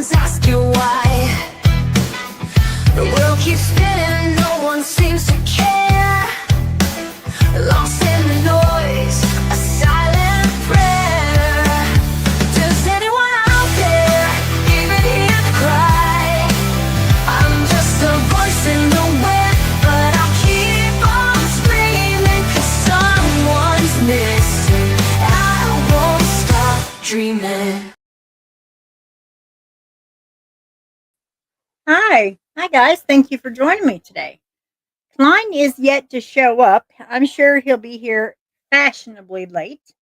always ask you why. The world keeps spinning, no one seems to care. Lost in the noise, a silent prayer. Does anyone out there even hear the cry? I'm just a voice in the wind, but I'll keep on screaming, 'cause someone's missing. I won't stop dreaming. Hi guys. Thank you for joining me today. Klein is yet to show up. I'm sure he'll be here fashionably late.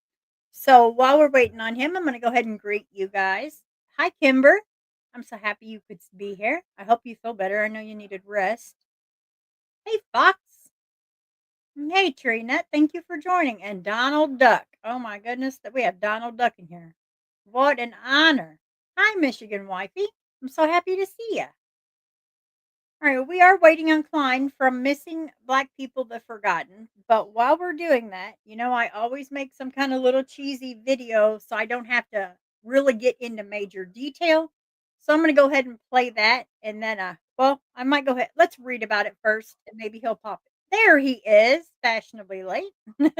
So while we're waiting on him, I'm going to go ahead and greet you guys. Hi, Kimber. I'm so happy you could be here. I hope you feel better. I know you needed rest. Hey, Fox. Hey, Trina. Thank you for joining. And Donald Duck. Oh, my goodness, that we have Donald Duck in here. What an honor. Hi, Michigan Wifey. I'm so happy to see you. All right, we are waiting on Klein from Missing Black People the Forgotten. But while we're doing that, I always make some kind of little cheesy video so I don't have to really get into major detail. So I'm going to go ahead and play that. And then, I might go ahead. Let's read about it first and maybe he'll pop it. There he is, fashionably late. Hey,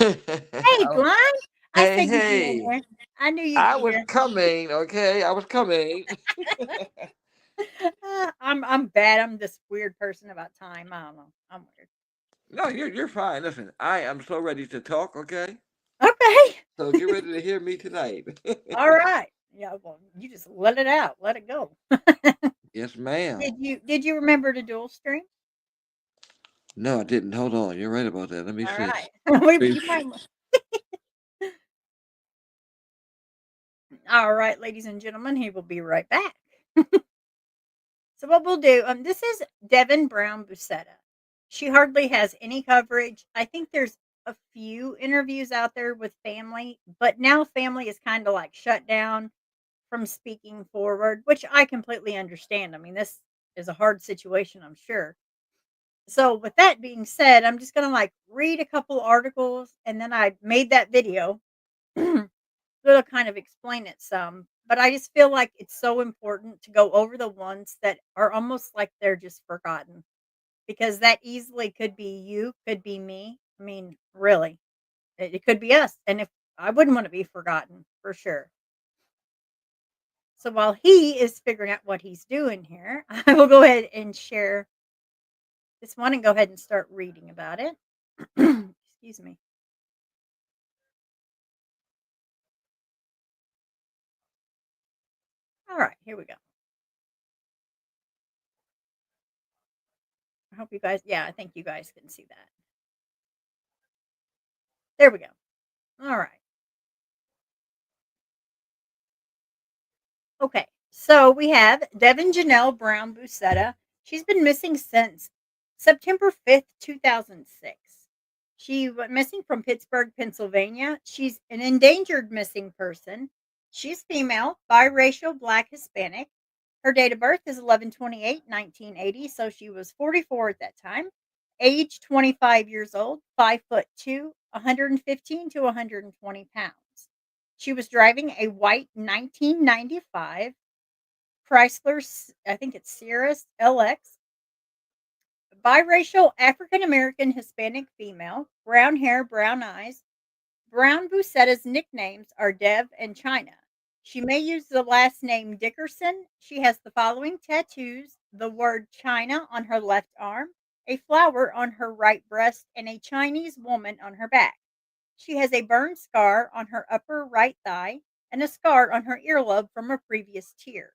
Oh, Klein. I hey, said you'd be in hey. here. I knew you'd I be was here. coming, okay? I was coming. I'm bad. I'm this weird person about time. I don't know. I'm weird. No, you're fine. Listen, I am so ready to talk, okay? Okay. So get ready to hear me tonight. All right. Yeah, well, you just let it out. Let it go. Yes, ma'am. Did you remember to dual stream? No, I didn't. Hold on. You're right about that. Let me All see. right. Please. You might. All right, ladies and gentlemen, he will be right back. So what we'll do, this is Devin Brown Bousetta. She hardly has any coverage. I think there's a few interviews out there with family, but now family is kind of like shut down from speaking forward, which I completely understand. I mean, this is a hard situation, I'm sure. So with that being said, I'm just gonna like read a couple articles and then I made that video. It'll kind of explain it some. But I just feel like it's so important to go over the ones that are almost like they're just forgotten. Because that easily could be you, could be me. I mean, really. It could be us. And if I wouldn't want to be forgotten for sure. So while he is figuring out what he's doing here, I will go ahead and share this one and go ahead and start reading about it. Excuse me. All right, here we go. I hope you guys, yeah, I think you guys can see that. There we go. All right. Okay. So we have Devin Janelle Brown-Boussetta. She's been missing since September 5th, 2006. She went missing from Pittsburgh, Pennsylvania. She's an endangered missing person. She's female, biracial, black, Hispanic. Her date of birth is 11/28/1980, so she was 44 at that time. Age 25 years old, 5'2", 115 to 120 pounds. She was driving a white 1995 Chrysler, I think it's Cirrus LX, biracial African American Hispanic female, brown hair, brown eyes. Brown Bousetta's nicknames are Dev and China. She may use the last name Dickerson. She has the following tattoos: the word China on her left arm, a flower on her right breast, and a Chinese woman on her back. She has a burn scar on her upper right thigh and a scar on her earlobe from a previous tear.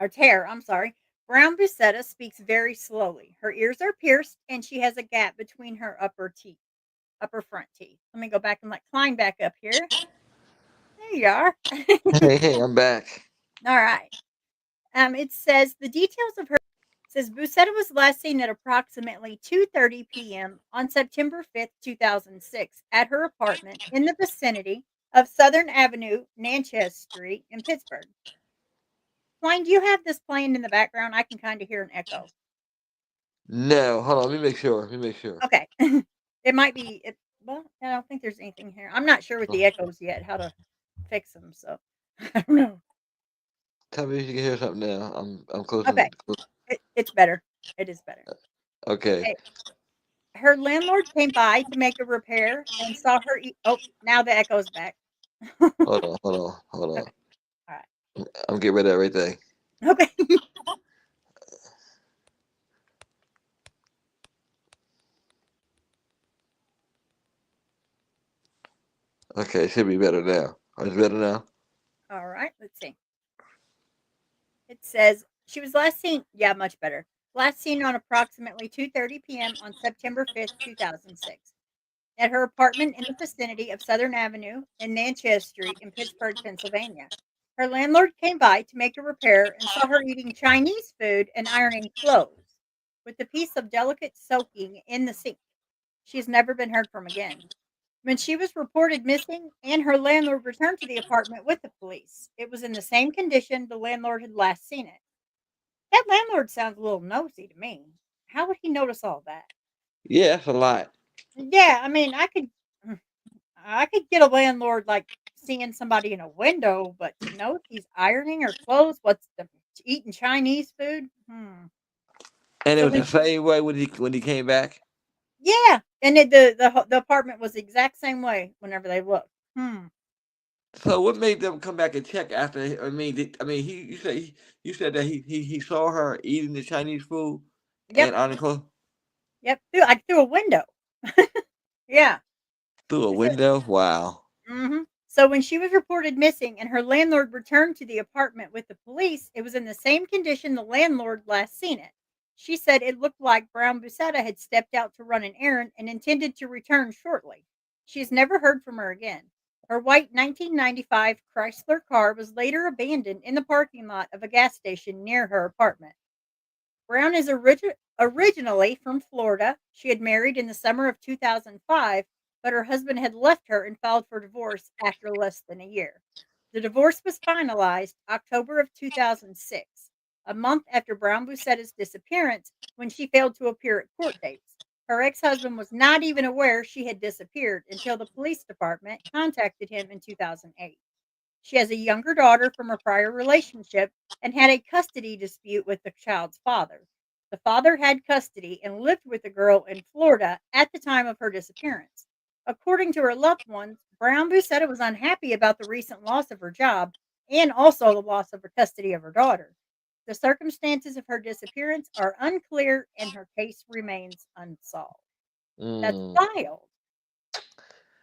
I'm sorry. Brown Boussetta speaks very slowly. Her ears are pierced and she has a gap between her upper front teeth. Let me go back and let Klein back up here. There you are. Hey, I'm back. All right. It says the details of her says Boussetta was last seen at approximately 2:30 p.m. on September 5th, 2006 at her apartment in the vicinity of Southern Avenue, Natchez Street in Pittsburgh. Klein, do you have this playing in the background? I can kind of hear an echo. No, hold on. Let me make sure. Let me make sure. Okay. It might be well, I don't think there's anything here. I'm not sure with Oh, the echoes yet how to fix them, so I don't know. Tell me if you can hear something now. I'm Okay, closing. it's better. It is better. Okay. Okay. Her landlord came by to make a repair and saw her eat. Oh, now the echo's back. Hold on. Hold on. Hold on. Okay. All right. I'm getting rid of everything. Okay. Okay, it should be better now. Oh, it's better now. All right. Let's see. It says she was last seen. Yeah, much better. Last seen on approximately 2:30 p.m. on September 5th, 2006, at her apartment in the vicinity of Southern Avenue and Natchez Street in Pittsburgh, Pennsylvania. Her landlord came by to make a repair and saw her eating Chinese food and ironing clothes, with a piece of delicate soaking in the sink. She has never been heard from again. When she was reported missing and her landlord returned to the apartment with the police, it was in the same condition the landlord had last seen it. That landlord sounds a little nosy to me. How would he notice all that? Yeah, that's a lot. Yeah, I mean, I could get a landlord like seeing somebody in a window, but to know if he's ironing her clothes, what's the eating Chinese food? Hmm. And it So was when the same way when he came back. yeah, and the apartment was the exact same way whenever they looked. Hmm. So what made them come back and check after? I mean, you said that he saw her eating the Chinese food Yep. and on the clothes Yep. Through a window. Yeah. through a So window. Wow. mhm. So when she was reported missing and her landlord returned to the apartment with the police, it was in the same condition the landlord last seen it. She said it looked like Brown Busetta had stepped out to run an errand and intended to return shortly. She has never heard from her again. Her white 1995 Chrysler car was later abandoned in the parking lot of a gas station near her apartment. Brown is originally from Florida. She had married in the summer of 2005, but her husband had left her and filed for divorce after less than a year. The divorce was finalized October of 2006, a month after Brown Boussetta's disappearance when she failed to appear at court dates. Her ex husband was not even aware she had disappeared until the police department contacted him in 2008. She has a younger daughter from a prior relationship and had a custody dispute with the child's father. The father had custody and lived with the girl in Florida at the time of her disappearance. According to her loved ones, Brown Bousetta was unhappy about the recent loss of her job and also the loss of her custody of her daughter. The circumstances of her disappearance are unclear and her case remains unsolved. That's Mm. wild.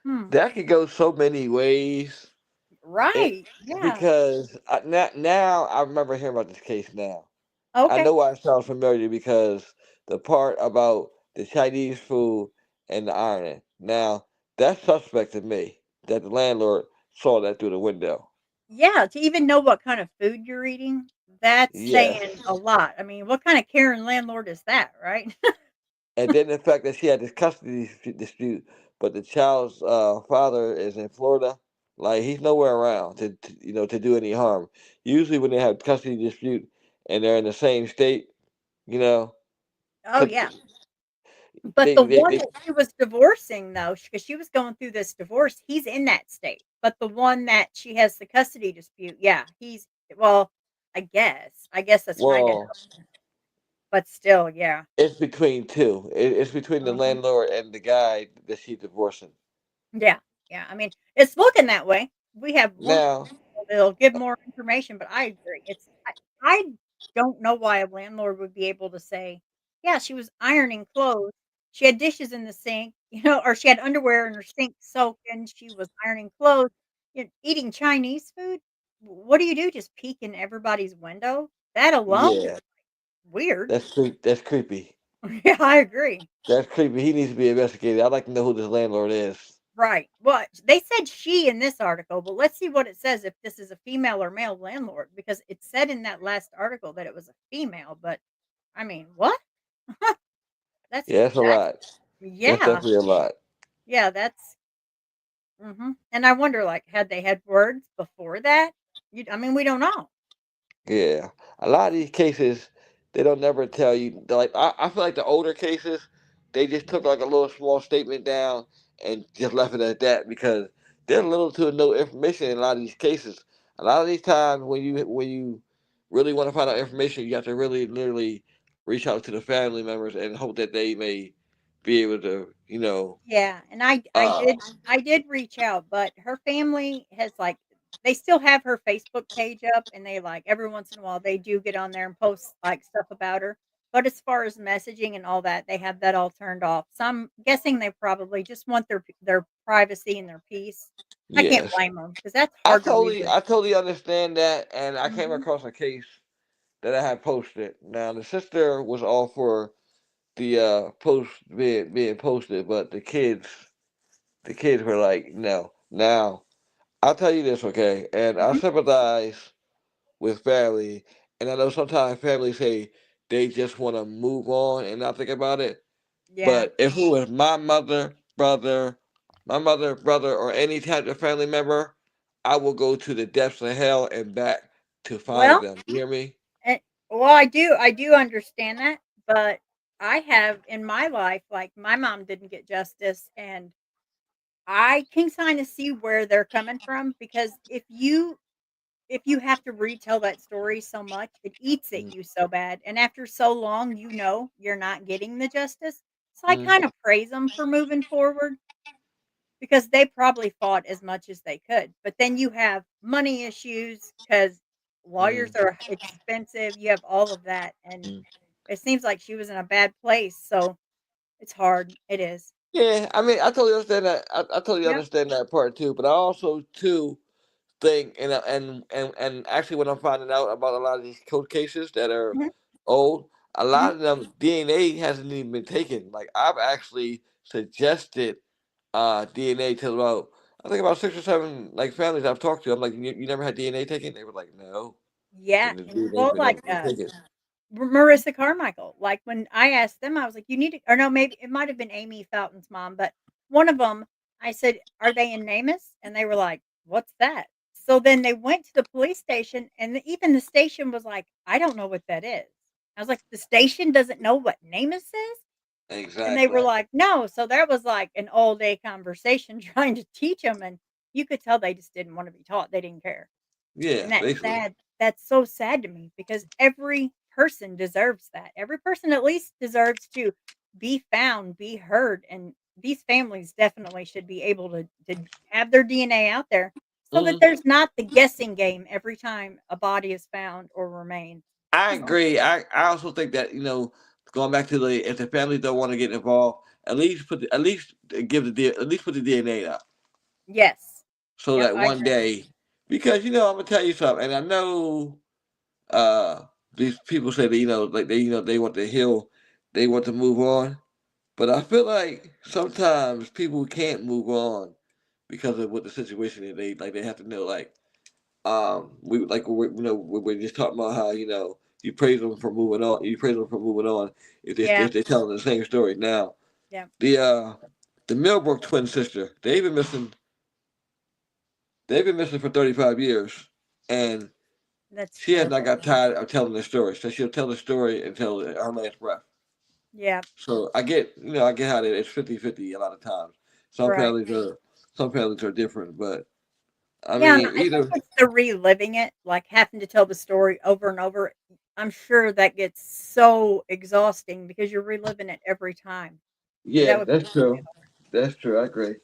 Hmm. That could go so many ways. It Right. Yeah. because now I remember hearing about this case now. I Okay. know why it sounds familiar because the part about the Chinese food and the ironing. Now that's suspect to me that the landlord saw that through the window. Yeah, to even know what kind of food you're eating, that's Yes. saying a lot. I mean, what kind of Karen landlord is that, right? And then the fact that she had this custody dispute, but the child's father is in Florida, like he's nowhere around to do any harm. Usually, when they have custody dispute and they're in the same state, you know, Oh, 'cause yeah. But the one they that she was divorcing, though, because she was going through this divorce, he's in that state. But the one that she has the custody dispute, yeah, well, I guess that's kind of, well, but still, yeah. it's between two. It's between the Mhm. landlord and the guy that she's divorcing. Yeah, yeah. I mean, it's looking that way. We have one Now, that'll give more information, but I agree. I don't know why a landlord would be able to say, "Yeah, she was ironing clothes. She had dishes in the sink, or she had underwear in her sink soaking. She was ironing clothes, eating Chinese food. What do you do? Just peek in everybody's window? That alone is yeah, weird." that's creepy. Yeah, I agree. That's creepy. He needs to be investigated. I'd like to know who this landlord is. Right. Well, they said she in this article, but let's see what it says if this is a female or male landlord because it said in that last article that it was a female, but I mean, what? That's Yeah, that's a that's lot. That's yeah. definitely a lot. Yeah, that's and I wonder like had they had words before that? I mean, we don't know. Yeah, a lot of these cases they don't never tell you. Like I feel like the older cases, they just took like a little small statement down and just left it at that because there's little to no information in a lot of these cases. A lot of these times when you really want to find out information, you have to really literally reach out to the family members and hope that they may be able to, Yeah, and uh, I did reach out, but her family has, like, they still have her Facebook page up, and they, like, every once in a while, they do get on there and post, like, stuff about her, but as far as messaging and all that, they have that all turned off, so I'm guessing they probably just want their privacy and their peace. I can't yes. blame them because that's hard to live with. I totally understand that, and I came Mhm. across a case that I had posted. Now the sister was all for the post being posted, but the kids were like, no. Now I'll tell you this, okay, and I Mhm. sympathize with family, and I know sometimes families say they just want to move on and not think about it. Yeah. But if it was my mother, brother, or any type of family member, I will go to the depths of hell and back to find Well, them. You hear me? eh well, I do understand that, but I have in my life, like, my mom didn't get justice, and I can kinda see where they're coming from because if you have to retell that story so much, it eats at you so bad, and after so long, you know you're not getting the justice. So I Mm-hmm. kinda praise them for moving forward because they probably fought as much as they could, but then you have money issues because lawyers are expensive, you have all of that, and Mm-hmm. it seems like she was in a bad place, so it's hard. It is. Yeah, I mean, I totally understand that. I totally Yep. understand that part too. But I also too think, and actually, when I'm finding out about a lot of these court cases that are Mhm, old, a mhm. lot of them DNA hasn't even been taken. Like I've actually suggested DNA to about I think about 6 or 7 like families I've talked to. I'm like, you never had DNA taken? They were like, no. Yeah, And the and DNA's well, been like, never been taken. Marissa Carmichael, like, when I asked them, I was like, "You need to," or no, maybe it might have been Amy Fountain's mom, but one of them, I said, "Are they in NamUs?" And they were like, "What's that?" So then they went to the police station, and even the station was like, "I don't know what that is." I was like, "The station doesn't know what NamUs is?" And they were Exactly. like, "No." So there was, like, an all day conversation trying to teach them, and you could tell they just didn't wanna be taught, they didn't care. Yeah, And basically. that's so sad to me because every person deserves that. Every person at least deserves to be found, be heard, and these families definitely should be able to have their DNA out there so that Hmm. there's not the guessing game every time a body is found or remains. I So, agree. I also think that going back to the if the families don't want to get involved, at least give at least put the DNA up yes. so Yep, that I one agree. day because I'm gonna tell you something, and I know these people say that like they want to heal, they want to move on, but I feel like sometimes people can't move on because of what the situation is. They have to know we're just talking about how you praise them for moving on. You praise them for moving on Yeah, if they're telling the same story. Now yeah, the the Millbrook twin sister they've been missing for 35 years, and that's she has not horrible. got tired of telling the story. So she'll tell the story until her last breath. Yeah, So I get how it's 50-50 a lot of times. Some right. families are some families are different, but I Yeah, and mean I think either it's the reliving it, like, having to tell the story over and over. I'm sure that gets so exhausting because you're reliving it every time. That yeah, would be that's true. really hard. That's true. I agree.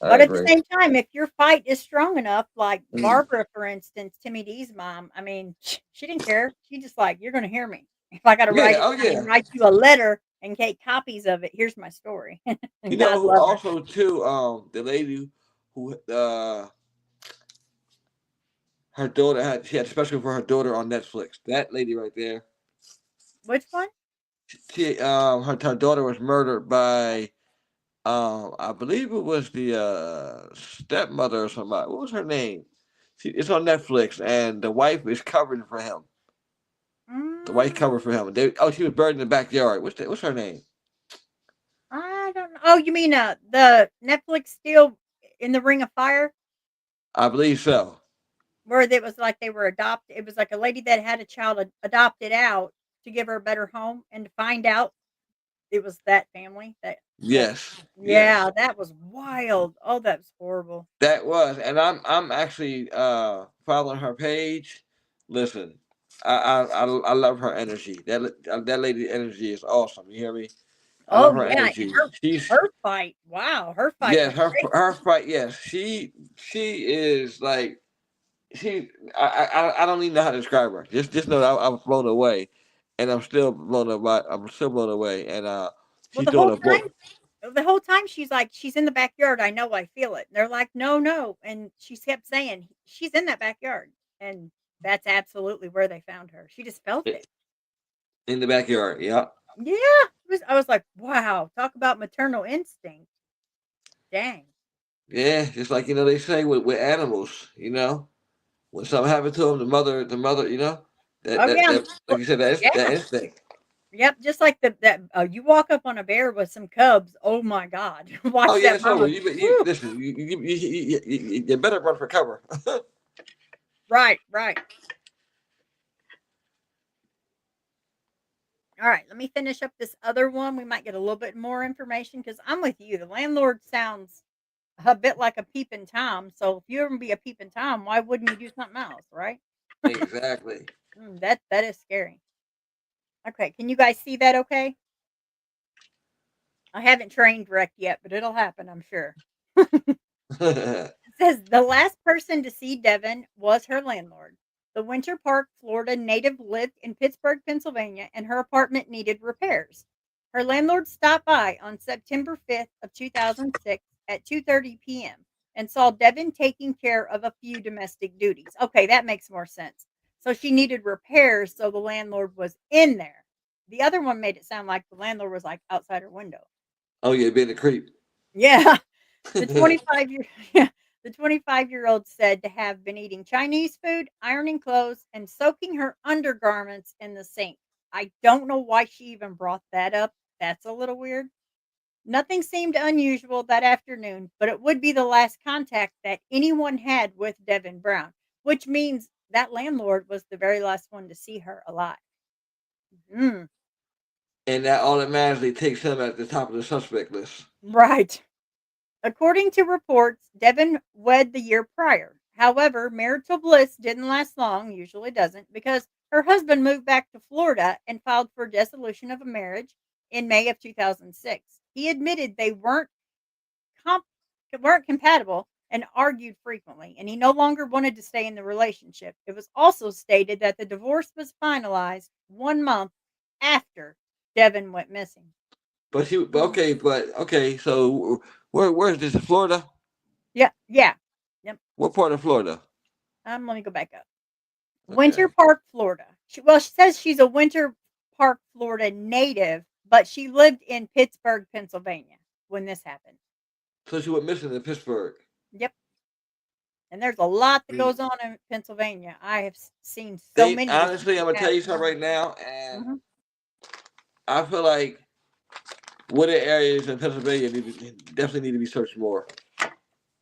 I But at the agree. same time, if your fight is strong enough, like Mm. Barbara, for instance, Timmy D's mom, I mean, she didn't care. She just like, "You're gonna hear me. If I gotta write Yeah. it Oh down and yeah. write you a letter and take copies of it, here's my story." You And know God who love her. also too? The lady who her daughter she had a special for her daughter on Netflix. That lady right there. Which one? She her daughter was murdered by I believe it was the stepmother or somebody. What was her name? It's on Netflix, and the wife is covering for him. The wife covered Mm. for him. She was buried in the backyard. What's her name? I don't know. Oh, you mean, the Netflix deal In the Ring of Fire? I believe so. Where it was like they were adopted, it was like a lady that had a child adopted out to give her a better home, and to find out it was that family that Yes, yes. yeah, that was wild. Oh, that was horrible. That was, and I'm actually following her page. Listen, I love her energy. That lady energy is awesome. You hear me? I love Oh, her yeah, and energy. She's her fight, wow, her fight yes, was her crazy. fight. Yes, she is like she. I don't even know how to describe her. Just know that I was blown away, and I'm still blown away. I'm still blown away, and Well, she's doing a book. the whole time she's like, "She's in the backyard, I know, I feel it." And they're like, "No, no," and she kept saying, "She's in that backyard," and that's absolutely where they found her. She just felt it. In the backyard. Yeah, Yeah, I was like, "Wow, talk about maternal instinct." Dang. yeah. Just like they say with animals. When something happened to them, the mother. Oh, yeah. Like you said, that Yeah. instinct. Yep, just like you walk up on a bear with some cubs, oh my god. Oh Watch yeah, that it's over. mama. You Woo. listen. You better run for cover. Right, right. All right, let me finish up this other one. We might get a little bit more information because I'm with you. The landlord sounds a bit like a peeping Tom. So if you ever be a peeping Tom, why wouldn't you do something else, right? Exactly. That is scary. Okay, can you guys see that okay? I haven't trained wrecked yet, but it'll happen, I'm sure. It says the last person to see Devin was her landlord. The Winter Park, Florida native lived in Pittsburgh, Pennsylvania, and her apartment needed repairs. Her landlord stopped by on September 5th of 2006 at 2:30 p.m. and saw Devin taking care of a few domestic duties. Okay, that makes more sense. So she needed repairs, so the landlord was in there. The other one made it sound like the landlord was like outside her window. Oh yeah, being a creep. Yeah. The 25-year yeah, the 25-year-old said to have been eating Chinese food, ironing clothes, and soaking her undergarments in the sink. I don't know why she even brought that up. That's a little weird. Nothing seemed unusual that afternoon, but it would be the last contact that anyone had with Devin Brown, which means that landlord was the very last one to see her alive. Mm, And that automatically takes him at the top of the suspect list. right. According to reports, Devin wed the year prior. However, marital bliss didn't last long, usually doesn't, because her husband moved back to Florida and filed for dissolution of a marriage in May of 2006. He admitted they comp- weren't compatible and argued frequently, and he no longer wanted to stay in the relationship. It was also stated that the divorce was finalized 1 month after Devin went missing. But okay. So where's this? In Florida? Yeah, yeah. Yep. What part of Florida? Let me go back up. Winter Okay. Park, Florida. She says she's a Winter Park, Florida native, but she lived in Pittsburgh, Pennsylvania when this happened. So she went missing in Pittsburgh. Yep. And there's a lot I that mean, goes on in Pennsylvania. I have seen so they many honestly, missing I'm gonna tell you families. something right now, and Mhm. I feel like what areas in Pennsylvania definitely need to be searched more.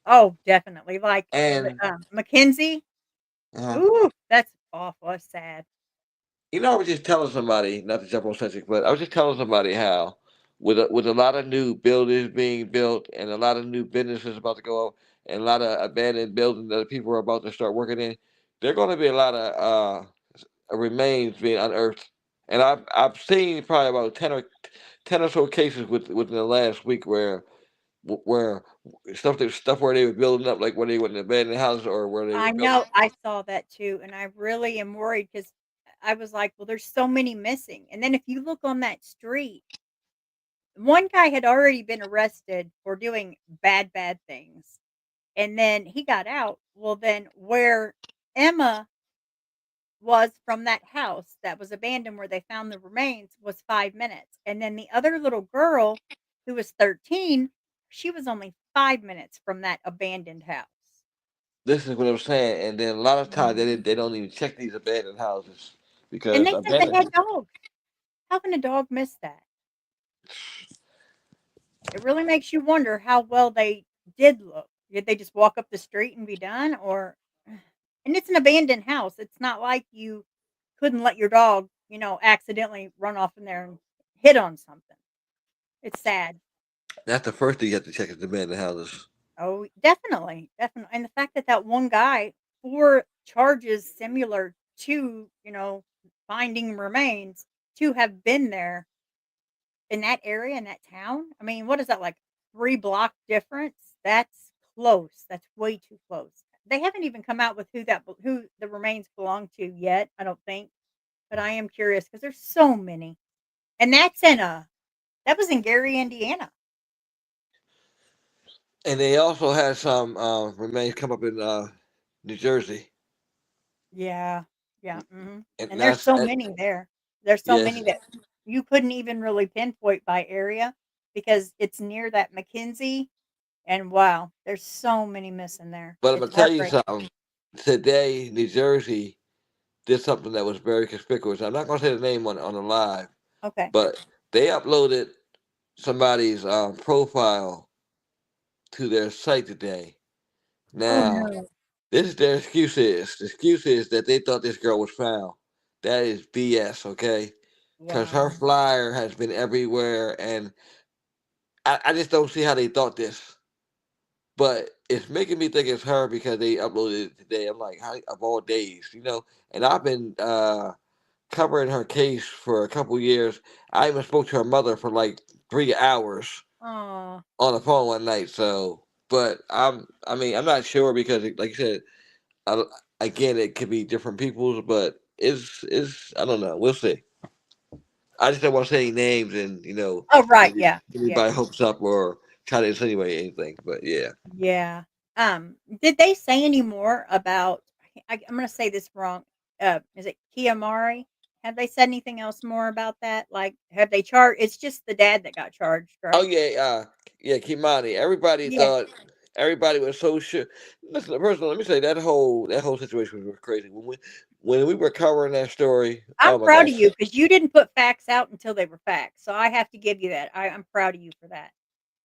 Oh, definitely. Like And Mackenzie. uh, Ooh, that's awful. That's sad. I was just telling somebody, not to jump on subject, but I was just telling somebody how, with a lot of new buildings being built and a lot of new businesses about to go up, and a lot of abandoned buildings that people are about to start working in, there are going to be a lot of remains being unearthed. And I've seen probably about ten or so cases within the last week where stuff where they were building up, like where they went in abandoned houses or where they were I building. know. I saw that too, and I really am worried because I was like, well, there's so many missing. And then if you look on that street, one guy had already been arrested for doing bad, bad things, and then he got out. Well, then where Emma was from that house that was abandoned where they found the remains was 5 minutes, and then the other little girl, who was 13, she was only 5 minutes from that abandoned house. This is what I'm saying. And then a lot of times they don't even check these abandoned houses And because they said they had abandoned. dogs. How can a dog miss that? It really makes you wonder how well they did look. Did they just walk up the street and be done? Or and it's an abandoned house. It's not like you couldn't let your dog, accidentally run off in there and hit on something. It's sad. That's the first thing you have to check is the abandoned houses. Oh, definitely, definitely. And the fact that that one guy, 4 charges similar to, finding remains to have been there in that area, in that town. I mean, what is that, like 3 block difference? That's close. That's way too close. They haven't even come out with who the remains belong to yet, I don't think. But I am curious because there's so many. And that was in Gary, Indiana. And they also had some remains come up in New Jersey, Yeah. Yeah. and And there's that's so many there. There's so yes. many that you couldn't even really pinpoint by area because it's near that McKinsey. And wow, there's so many missing there. But I'm It's gonna tell you heartbreaking. something. Today, New Jersey did something that was very conspicuous. I'm not gonna say the name on the live, Okay. but they uploaded somebody's profile to their site today. Oh Now, no. this is their excuse is. The excuse is that they thought this girl was found. That is BS, okay? Because her Wow. flyer has been everywhere, and I just don't see how they thought this. But it's making me think it's her because they uploaded it today. I'm like, how, of all days, you know? And I've been covering her case for a couple years. I even spoke to her mother for like 3 hours Oh. on the phone one night. So, but I mean, I'm not sure because, like you said, I, again, it could be different people's, but it's I don't know. We'll see. I just don't want to say any names and Oh, right. give Yeah. Yeah. anybody hopes up or try to insinuate anything. But yeah. Yeah. Did they say any more about I'm gonna say this wrong. Is it Kiamari? Have they said anything else more about that? Like, have they charged? It's just the dad that got charged, Oh right? yeah, yeah, Kimani. Everybody Yeah. thought everybody was so sure. Listen, first of all, let me say that whole situation was crazy. When we were covering that story, I'm oh my proud of gosh. you because you didn't put facts out until they were facts. So I have to give you that. I'm proud of you for that.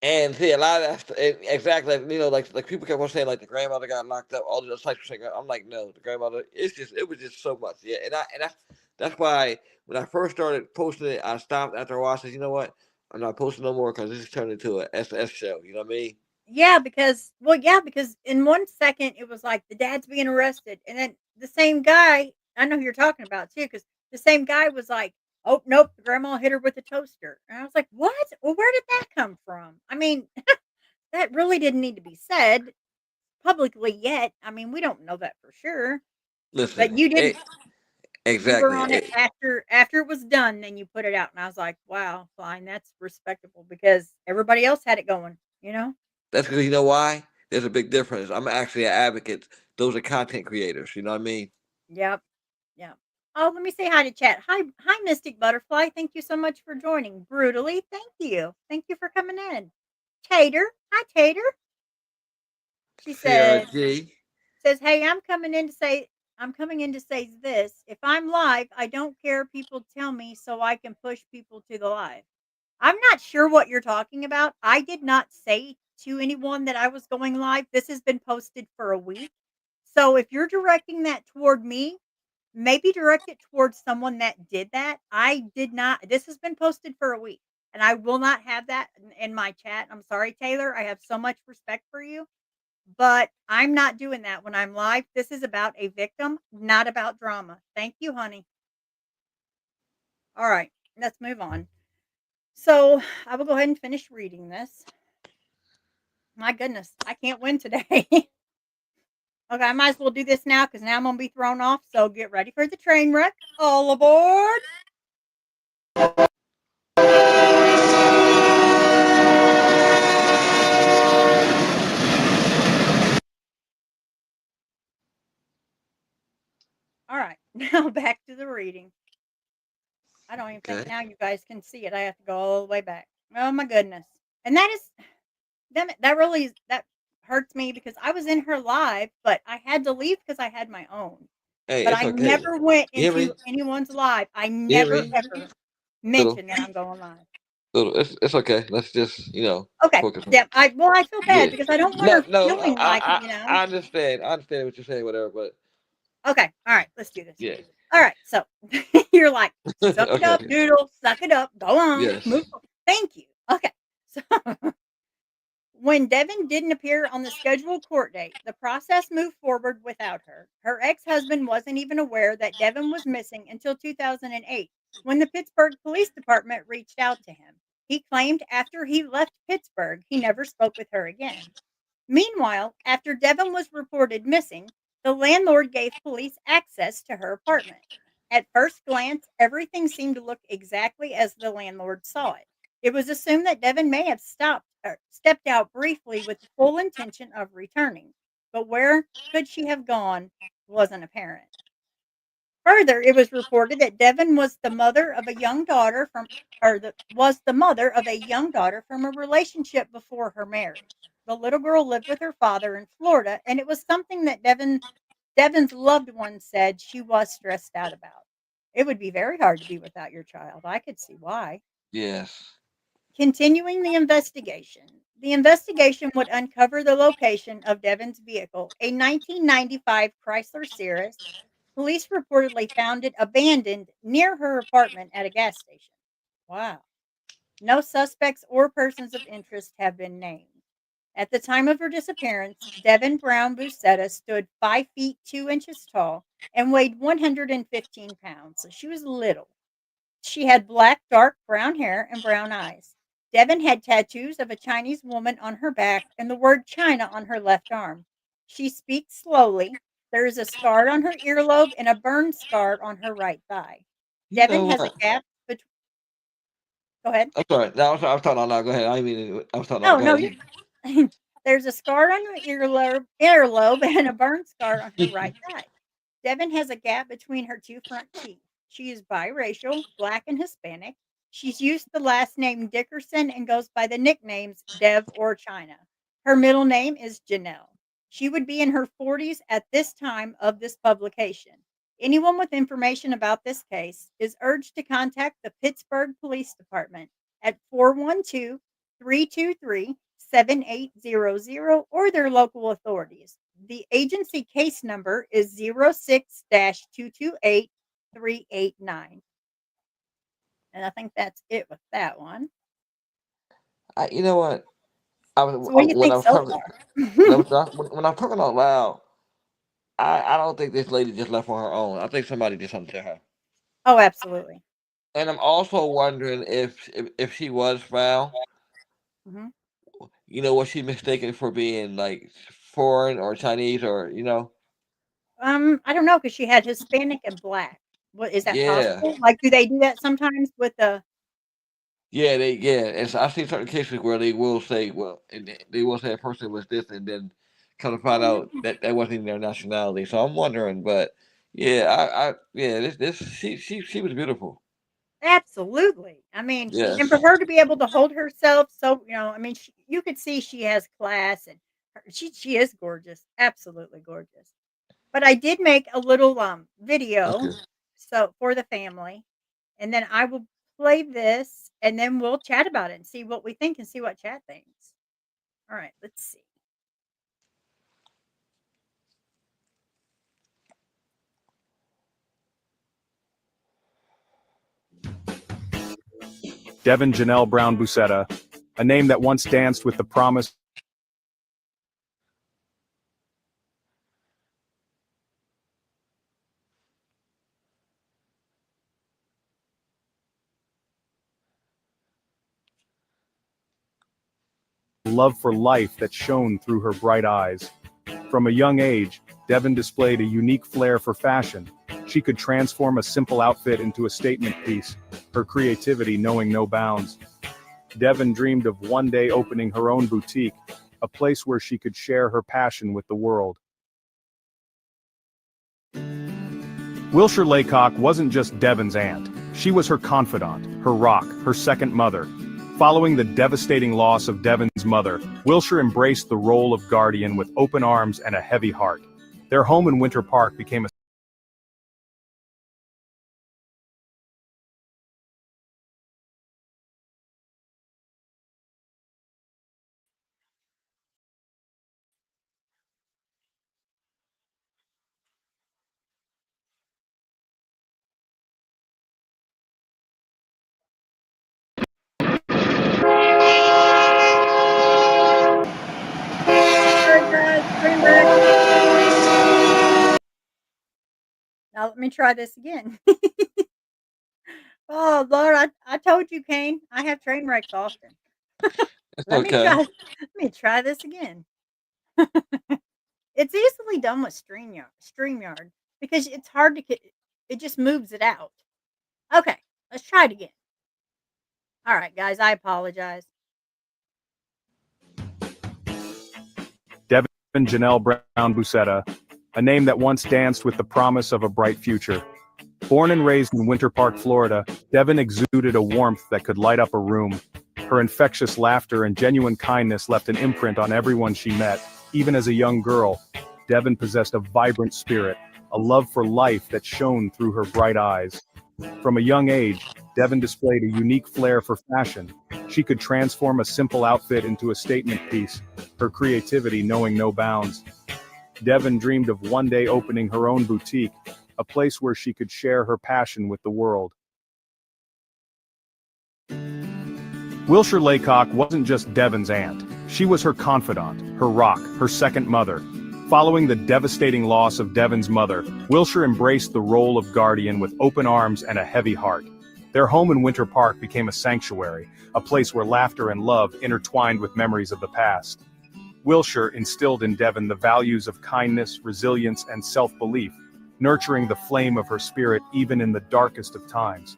And see, a lot of that exactly, like people kept on saying, like the grandmother got locked up. All the other types of things. I'm like, no, the grandmother. It was just so much, yeah. And that's why when I first started posting it, I stopped after a while. I said, you know what, I'm not posting no more because this is turned into a SS show. You know what I mean? Because in 1 second it was like the dad's being arrested, and then the same guy I know who you're talking about too, because the same guy was like, "Oh nope, the grandma hit her with a toaster," and I was like, "What? Well, where did that come from?" I mean, that really didn't need to be said publicly yet. I mean, we don't know that for sure, but Listen, you didn't. You were exactly. on it after it was done, then you put it out, and I was like, "Wow, fine, that's respectable," because everybody else had it going. That's because you know why? There's a big difference. I'm actually an advocate. Those are content creators. You know what I mean? Yep. Yeah. Oh, let me say hi to chat. Hi, Mystic Butterfly. Thank you so much for joining. Brutally, thank you. Thank you for coming in. Tater, hi Tater. She CRG. says, hey, I'm coming in to say this. If I'm live, I don't care. People tell me so I can push people to the live. I'm not sure what you're talking about. I did not say to anyone that I was going live. This has been posted for a week. So if you're directing that toward me, maybe direct it towards someone that did that. I did not. This has been posted for a week, and I will not have that in my chat. I'm sorry, Taylor. I have so much respect for you, but I'm not doing that when I'm live. This is about a victim, not about drama. Thank you, honey. All right, let's move on. So I will go ahead and finish reading this. My goodness, I can't win today. Okay, I might as well do this now because now I'm going to be thrown off. So get ready for the train wreck. All aboard. All right, now back to the reading. I don't even think Okay. now you guys can see it. I have to go all the way back. Oh my goodness. And that is that really that hurts me because I was in her live, but I had to leave because I had my own. Hey, But it's I okay. never went You hear me? into anyone's live. I You hear never me? ever Little, mentioned that I'm going live. little. It's okay. Let's just Okay. focus on. Yeah. I feel bad Yeah. because I don't want No, her no. feeling like, I understand. I understand what you're saying. Whatever. But Okay. All right. Let's do this. yeah. All right. So you're like, suck it up, Okay. Doodle. Suck it up. Go on. Yes. Move on. Thank you. Okay. So When Devin didn't appear on the scheduled court date, the process moved forward without her. Her ex husband wasn't even aware that Devin was missing until 2008 when the Pittsburgh Police Department reached out to him. He claimed after he left Pittsburgh, he never spoke with her again. Meanwhile, after Devin was reported missing, the landlord gave police access to her apartment. At first glance, everything seemed to look exactly as the landlord saw it. It was assumed that Devin may have stepped out briefly with the full intention of returning, but where could she have gone wasn't apparent. Further, it was reported that Devin was the mother of a young daughter was the mother of a young daughter from a relationship before her marriage. The little girl lived with her father in Florida, and it was something that Devin's loved one said she was stressed out about. It would be very hard to be without your child. I could see why. Yes. Continuing the investigation. The investigation would uncover the location of Devin's vehicle, a 1995 Chrysler Cirrus. Police reportedly found it abandoned near her apartment at a gas station. Wow. No suspects or persons of interest have been named. At the time of her disappearance, Devin Brown Bousetta stood 5 feet 2 inches tall and weighed 115 pounds. So she was little. She had black, dark brown hair and brown eyes. Devin had tattoos of a Chinese woman on her back and the word China on her left arm. She speaks slowly. There is a scar on her earlobe and a burn scar on her right thigh. You Devin know has a what? gap between. Go ahead. I'm sorry. No, I was talking out loud. Go ahead. I didn't mean I was talking out. Oh, Go no, ahead. you're There's a scar on her earlobe and a burn scar on her right thigh. Devin has a gap between her two front teeth. She is biracial, black and Hispanic. She's used the last name Dickerson and goes by the nicknames Dev or China. Her middle name is Janelle. She would be in her 40s at this time of this publication. Anyone with information about this case is urged to contact the Pittsburgh Police Department at 412 323 7800 or their local authorities. The agency case number is 06 228 389. And I think that's it with that one. You know what? So, what do you When think I was so talking far? when I'm talking out loud, I don't think this lady just left on her own. I think somebody did something to her. Oh, absolutely. And I'm also wondering if she was found, Hmm. was she mistaken for being like foreign or Chinese or I don't know because she had Hispanic and black. What is that Yeah, possible? Like, do they do that sometimes with the? And so I've seen certain cases where they will say, well, and they will say a person was this, and then come to find Oh, out really? that that wasn't their nationality. So I'm wondering, but yeah, this she was beautiful. Absolutely. I mean, Yes. and for her to be able to hold herself so, I mean, you could see she has class and she is gorgeous, absolutely gorgeous. But I did make a little video Okay. so for the family, and then I will play this, and then we'll chat about it and see what we think and see what chat thinks. All right, let's see. Devin Janelle Brown-Boussetta, a name that once danced with the promise of love for life that shone through her bright eyes. From a young age, Devin displayed a unique flair for fashion. She could transform a simple outfit into a statement piece, her creativity knowing no bounds. Devin dreamed of one day opening her own boutique, a place where she could share her passion with the world. Wilshire Laycock wasn't just Devin's aunt. She was her confidant, her rock, her second mother. Following the devastating loss of Devin's mother, Wilshire embraced the role of guardian with open arms and a heavy heart. Their home in Winter Park became a Now let me try this again. Oh Lord, I told you, Kane. I have train wrecks often. Let me try. Okay. Let me try this again. It's easily done with StreamYard because it's hard to get. It just moves it out. Okay, let's try it again. All right, guys, I apologize. Devin Janelle Brown-Boussetta, a name that once danced with the promise of a bright future. Born and raised in Winter Park, Florida, Devin exuded a warmth that could light up a room. Her infectious laughter and genuine kindness left an imprint on everyone she met. Even as a young girl, Devin possessed a vibrant spirit, a love for life that shone through her bright eyes. From a young age, Devin displayed a unique flair for fashion. She could transform a simple outfit into a statement piece, her creativity knowing no bounds. Devin dreamed of one day opening her own boutique, a place where she could share her passion with the world. Wilshire Laycock wasn't just Devin's aunt. She was her confidant, her rock, her second mother. Following the devastating loss of Devin's mother, Wilshire embraced the role of guardian with open arms and a heavy heart. Their home in Winter Park became a sanctuary, a place where laughter and love intertwined with memories of the past. Wilshire instilled in Devin the values of kindness, resilience, and self-belief, nurturing the flame of her spirit even in the darkest of times.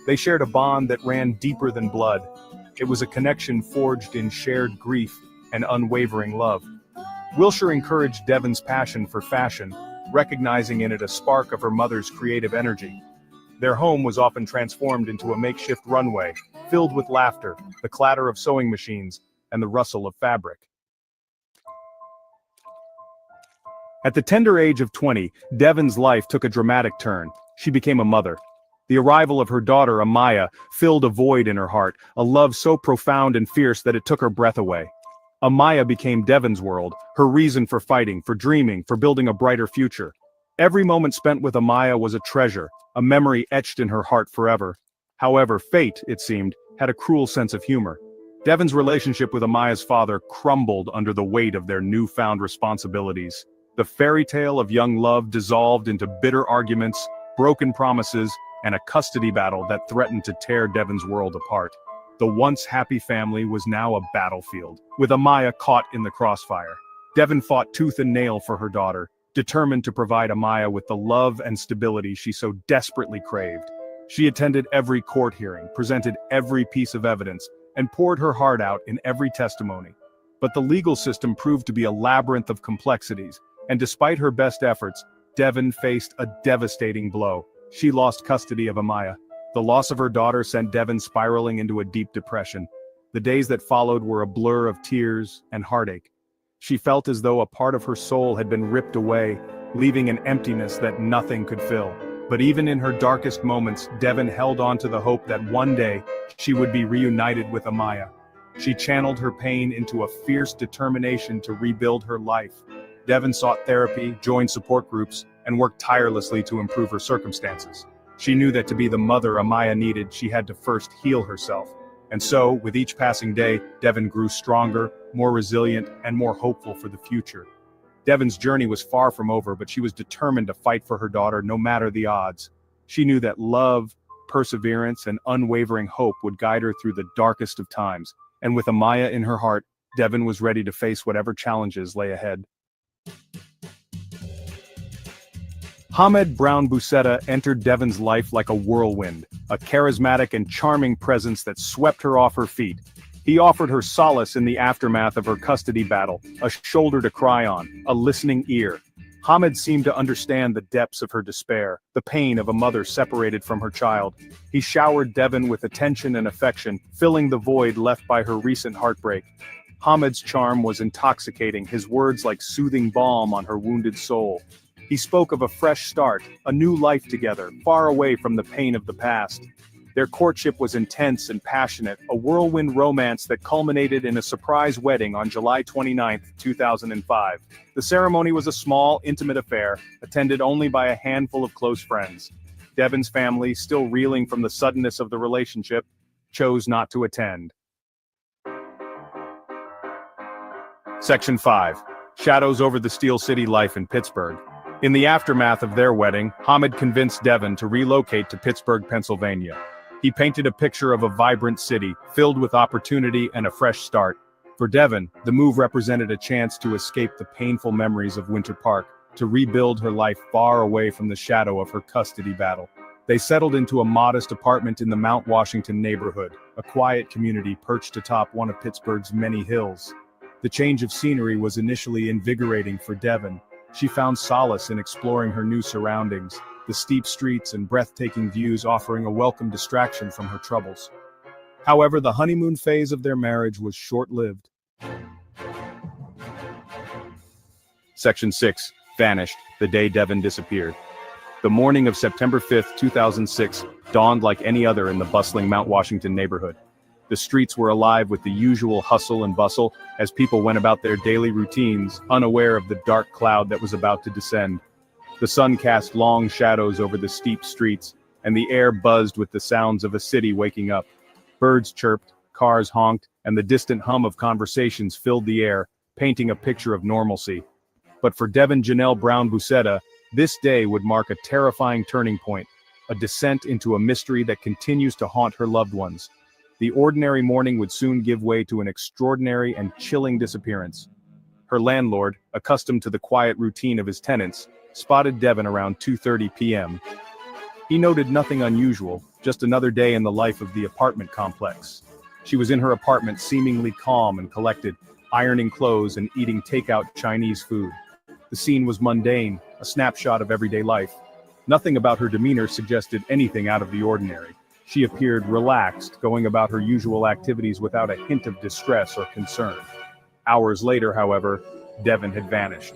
They shared a bond that ran deeper than blood. It was a connection forged in shared grief and unwavering love. Wilshire encouraged Devin's passion for fashion, recognizing in it a spark of her mother's creative energy. Their home was often transformed into a makeshift runway, filled with laughter, the clatter of sewing machines, and the rustle of fabric. At the tender age of 20, Devin's life took a dramatic turn. She became a mother. The arrival of her daughter, Amaya, filled a void in her heart, a love so profound and fierce that it took her breath away. Amaya became Devin's world, her reason for fighting, for dreaming, for building a brighter future. Every moment spent with Amaya was a treasure, a memory etched in her heart forever. However, fate, it seemed, had a cruel sense of humor. Devin's relationship with Amaya's father crumbled under the weight of their newfound responsibilities. The fairy tale of young love dissolved into bitter arguments, broken promises, and a custody battle that threatened to tear Devin's world apart. The once happy family was now a battlefield, with Amaya caught in the crossfire. Devin fought tooth and nail for her daughter, determined to provide Amaya with the love and stability she so desperately craved. She attended every court hearing, presented every piece of evidence, and poured her heart out in every testimony. But the legal system proved to be a labyrinth of complexities, and despite her best efforts, Devin faced a devastating blow. She lost custody of Amaya. The loss of her daughter sent Devin spiraling into a deep depression. The days that followed were a blur of tears and heartache. She felt as though a part of her soul had been ripped away, leaving an emptiness that nothing could fill. But even in her darkest moments, Devin held on to the hope that one day she would be reunited with Amaya. She channeled her pain into a fierce determination to rebuild her life. Devin sought therapy, joined support groups, and worked tirelessly to improve her circumstances. She knew that to be the mother Amaya needed, she had to first heal herself. And so, with each passing day, Devin grew stronger, more resilient, and more hopeful for the future. Devin's journey was far from over, but she was determined to fight for her daughter no matter the odds. She knew that love, perseverance, and unwavering hope would guide her through the darkest of times. And with Amaya in her heart, Devin was ready to face whatever challenges lay ahead. Devin Brown Bousetta entered Devin's life like a whirlwind, a charismatic and charming presence that swept her off her feet. He offered her solace in the aftermath of her custody battle, a shoulder to cry on, a listening ear. Hamid seemed to understand the depths of her despair, the pain of a mother separated from her child. He showered Devin with attention and affection, filling the void left by her recent heartbreak. Hamid's charm was intoxicating, his words like soothing balm on her wounded soul. He spoke of a fresh start, a new life together, far away from the pain of the past. Their courtship was intense and passionate, a whirlwind romance that culminated in a surprise wedding on July 29, 2005. The ceremony was a small, intimate affair, attended only by a handful of close friends. Devin's family, still reeling from the suddenness of the relationship, chose not to attend. Section 5. Shadows over the Steel City life in Pittsburgh. In the aftermath of their wedding, Hamid convinced Devin to relocate to Pittsburgh, Pennsylvania. He painted a picture of a vibrant city, filled with opportunity and a fresh start. For Devin, the move represented a chance to escape the painful memories of Winter Park, to rebuild her life far away from the shadow of her custody battle. They settled into a modest apartment in the Mount Washington neighborhood, a quiet community perched atop one of Pittsburgh's many hills. The change of scenery was initially invigorating for Devin. She found solace in exploring her new surroundings, the steep streets and breathtaking views offering a welcome distraction from her troubles. However, the honeymoon phase of their marriage was short-lived. Section 6. Vanished, the day Devin disappeared. The morning of September 5, 2006, dawned like any other in the bustling Mount Washington neighborhood. The streets were alive with the usual hustle and bustle as people went about their daily routines, unaware of the dark cloud that was about to descend. The sun cast long shadows over the steep streets, and the air buzzed with the sounds of a city waking up. Birds chirped, cars honked, and the distant hum of conversations filled the air, painting a picture of normalcy. But for Devin Janelle Brown-Boussetta, this day would mark a terrifying turning point, a descent into a mystery that continues to haunt her loved ones. The ordinary morning would soon give way to an extraordinary and chilling disappearance. Her landlord, accustomed to the quiet routine of his tenants, spotted Devin around 2:30 p.m. He noted nothing unusual, just another day in the life of the apartment complex. She was in her apartment seemingly calm and collected, ironing clothes and eating takeout Chinese food. The scene was mundane, a snapshot of everyday life. Nothing about her demeanor suggested anything out of the ordinary. She appeared relaxed, going about her usual activities without a hint of distress or concern. Hours later, however, Devin had vanished.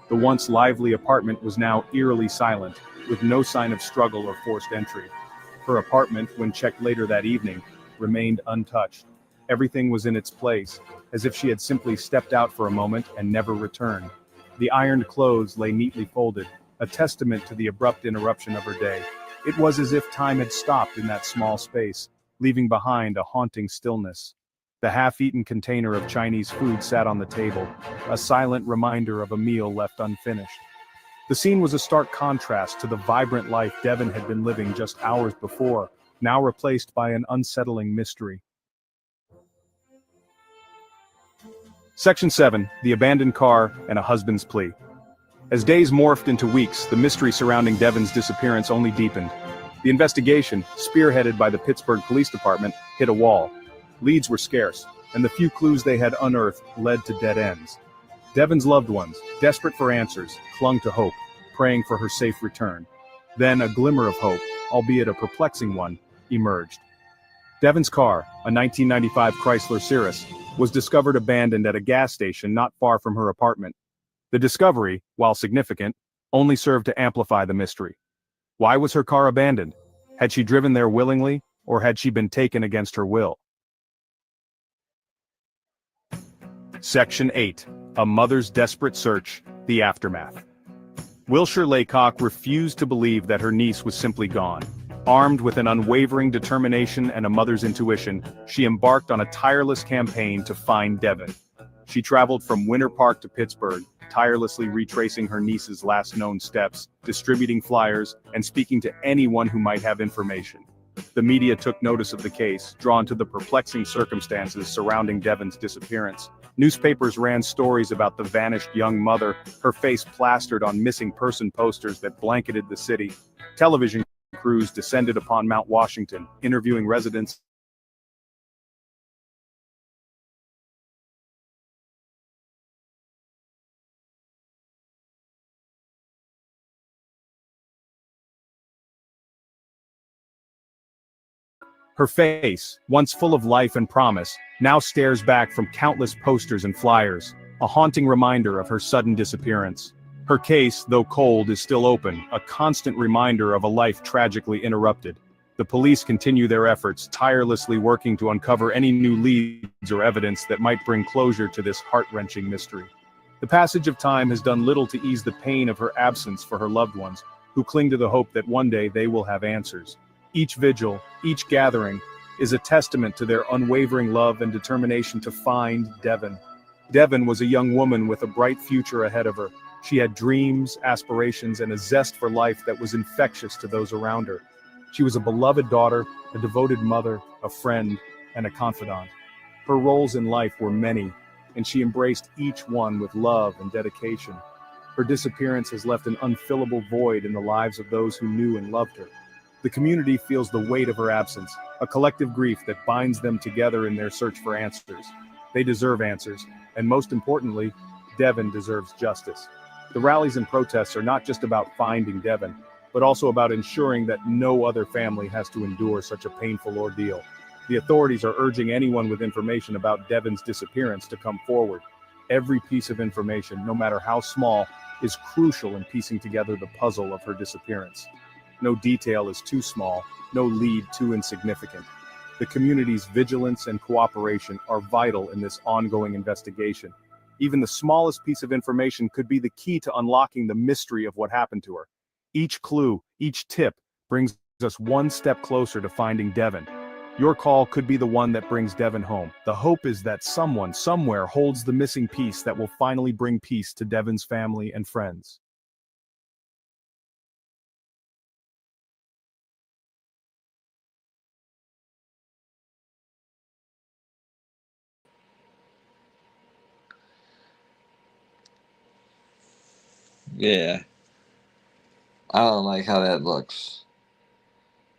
The once lively apartment was now eerily silent, with no sign of struggle or forced entry. Her apartment, when checked later that evening, remained untouched. Everything was in its place, as if she had simply stepped out for a moment and never returned. The ironed clothes lay neatly folded, a testament to the abrupt interruption of her day. It was as if time had stopped in that small space, leaving behind a haunting stillness. The half-eaten container of Chinese food sat on the table, a silent reminder of a meal left unfinished. The scene was a stark contrast to the vibrant life Devin had been living just hours before, now replaced by an unsettling mystery. Section 7. The abandoned car and a husband's plea. As days morphed into weeks, the mystery surrounding Devin's disappearance only deepened. The investigation, spearheaded by the Pittsburgh Police Department, hit a wall. Leads were scarce, and the few clues they had unearthed led to dead ends. Devin's loved ones, desperate for answers, clung to hope, praying for her safe return. Then a glimmer of hope, albeit a perplexing one, emerged. Devin's car, a 1995 Chrysler Cirrus, was discovered abandoned at a gas station not far from her apartment. The discovery, while significant, only served to amplify the mystery. Why was her car abandoned? Had she driven there willingly, or had she been taken against her will? Section 8. A mother's desperate search, the aftermath. Wilshire Laycock refused to believe that her niece was simply gone. Armed with an unwavering determination and a mother's intuition, she embarked on a tireless campaign to find Devin. She traveled from Winter Park to Pittsburgh, tirelessly retracing her niece's last known steps, distributing flyers, and speaking to anyone who might have information. The media took notice of the case, drawn to the perplexing circumstances surrounding Devin's disappearance. Newspapers ran stories about the vanished young mother, her face plastered on missing person posters that blanketed the city. Television crews descended upon Mount Washington, interviewing residents. Her face, once full of life and promise, now stares back from countless posters and flyers, a haunting reminder of her sudden disappearance. Her case, though cold, is still open, a constant reminder of a life tragically interrupted. The police continue their efforts, tirelessly working to uncover any new leads or evidence that might bring closure to this heart-wrenching mystery. The passage of time has done little to ease the pain of her absence for her loved ones, who cling to the hope that one day they will have answers. Each vigil, each gathering, is a testament to their unwavering love and determination to find Devin. Devin was a young woman with a bright future ahead of her. She had dreams, aspirations, and a zest for life that was infectious to those around her. She was a beloved daughter, a devoted mother, a friend, and a confidant. Her roles in life were many, and she embraced each one with love and dedication. Her disappearance has left an unfillable void in the lives of those who knew and loved her. The community feels the weight of her absence, a collective grief that binds them together in their search for answers. They deserve answers, and most importantly, Devin deserves justice. The rallies and protests are not just about finding Devin, but also about ensuring that no other family has to endure such a painful ordeal. The authorities are urging anyone with information about Devin's disappearance to come forward. Every piece of information, no matter how small, is crucial in piecing together the puzzle of her disappearance. No detail is too small, no lead too insignificant. The community's vigilance and cooperation are vital in this ongoing investigation. Even the smallest piece of information could be the key to unlocking the mystery of what happened to her. Each clue, each tip, brings us one step closer to finding Devin. Your call could be the one that brings Devin home. The hope is that someone, somewhere, holds the missing piece that will finally bring peace to Devin's family and friends. Yeah, I don't like how that looks.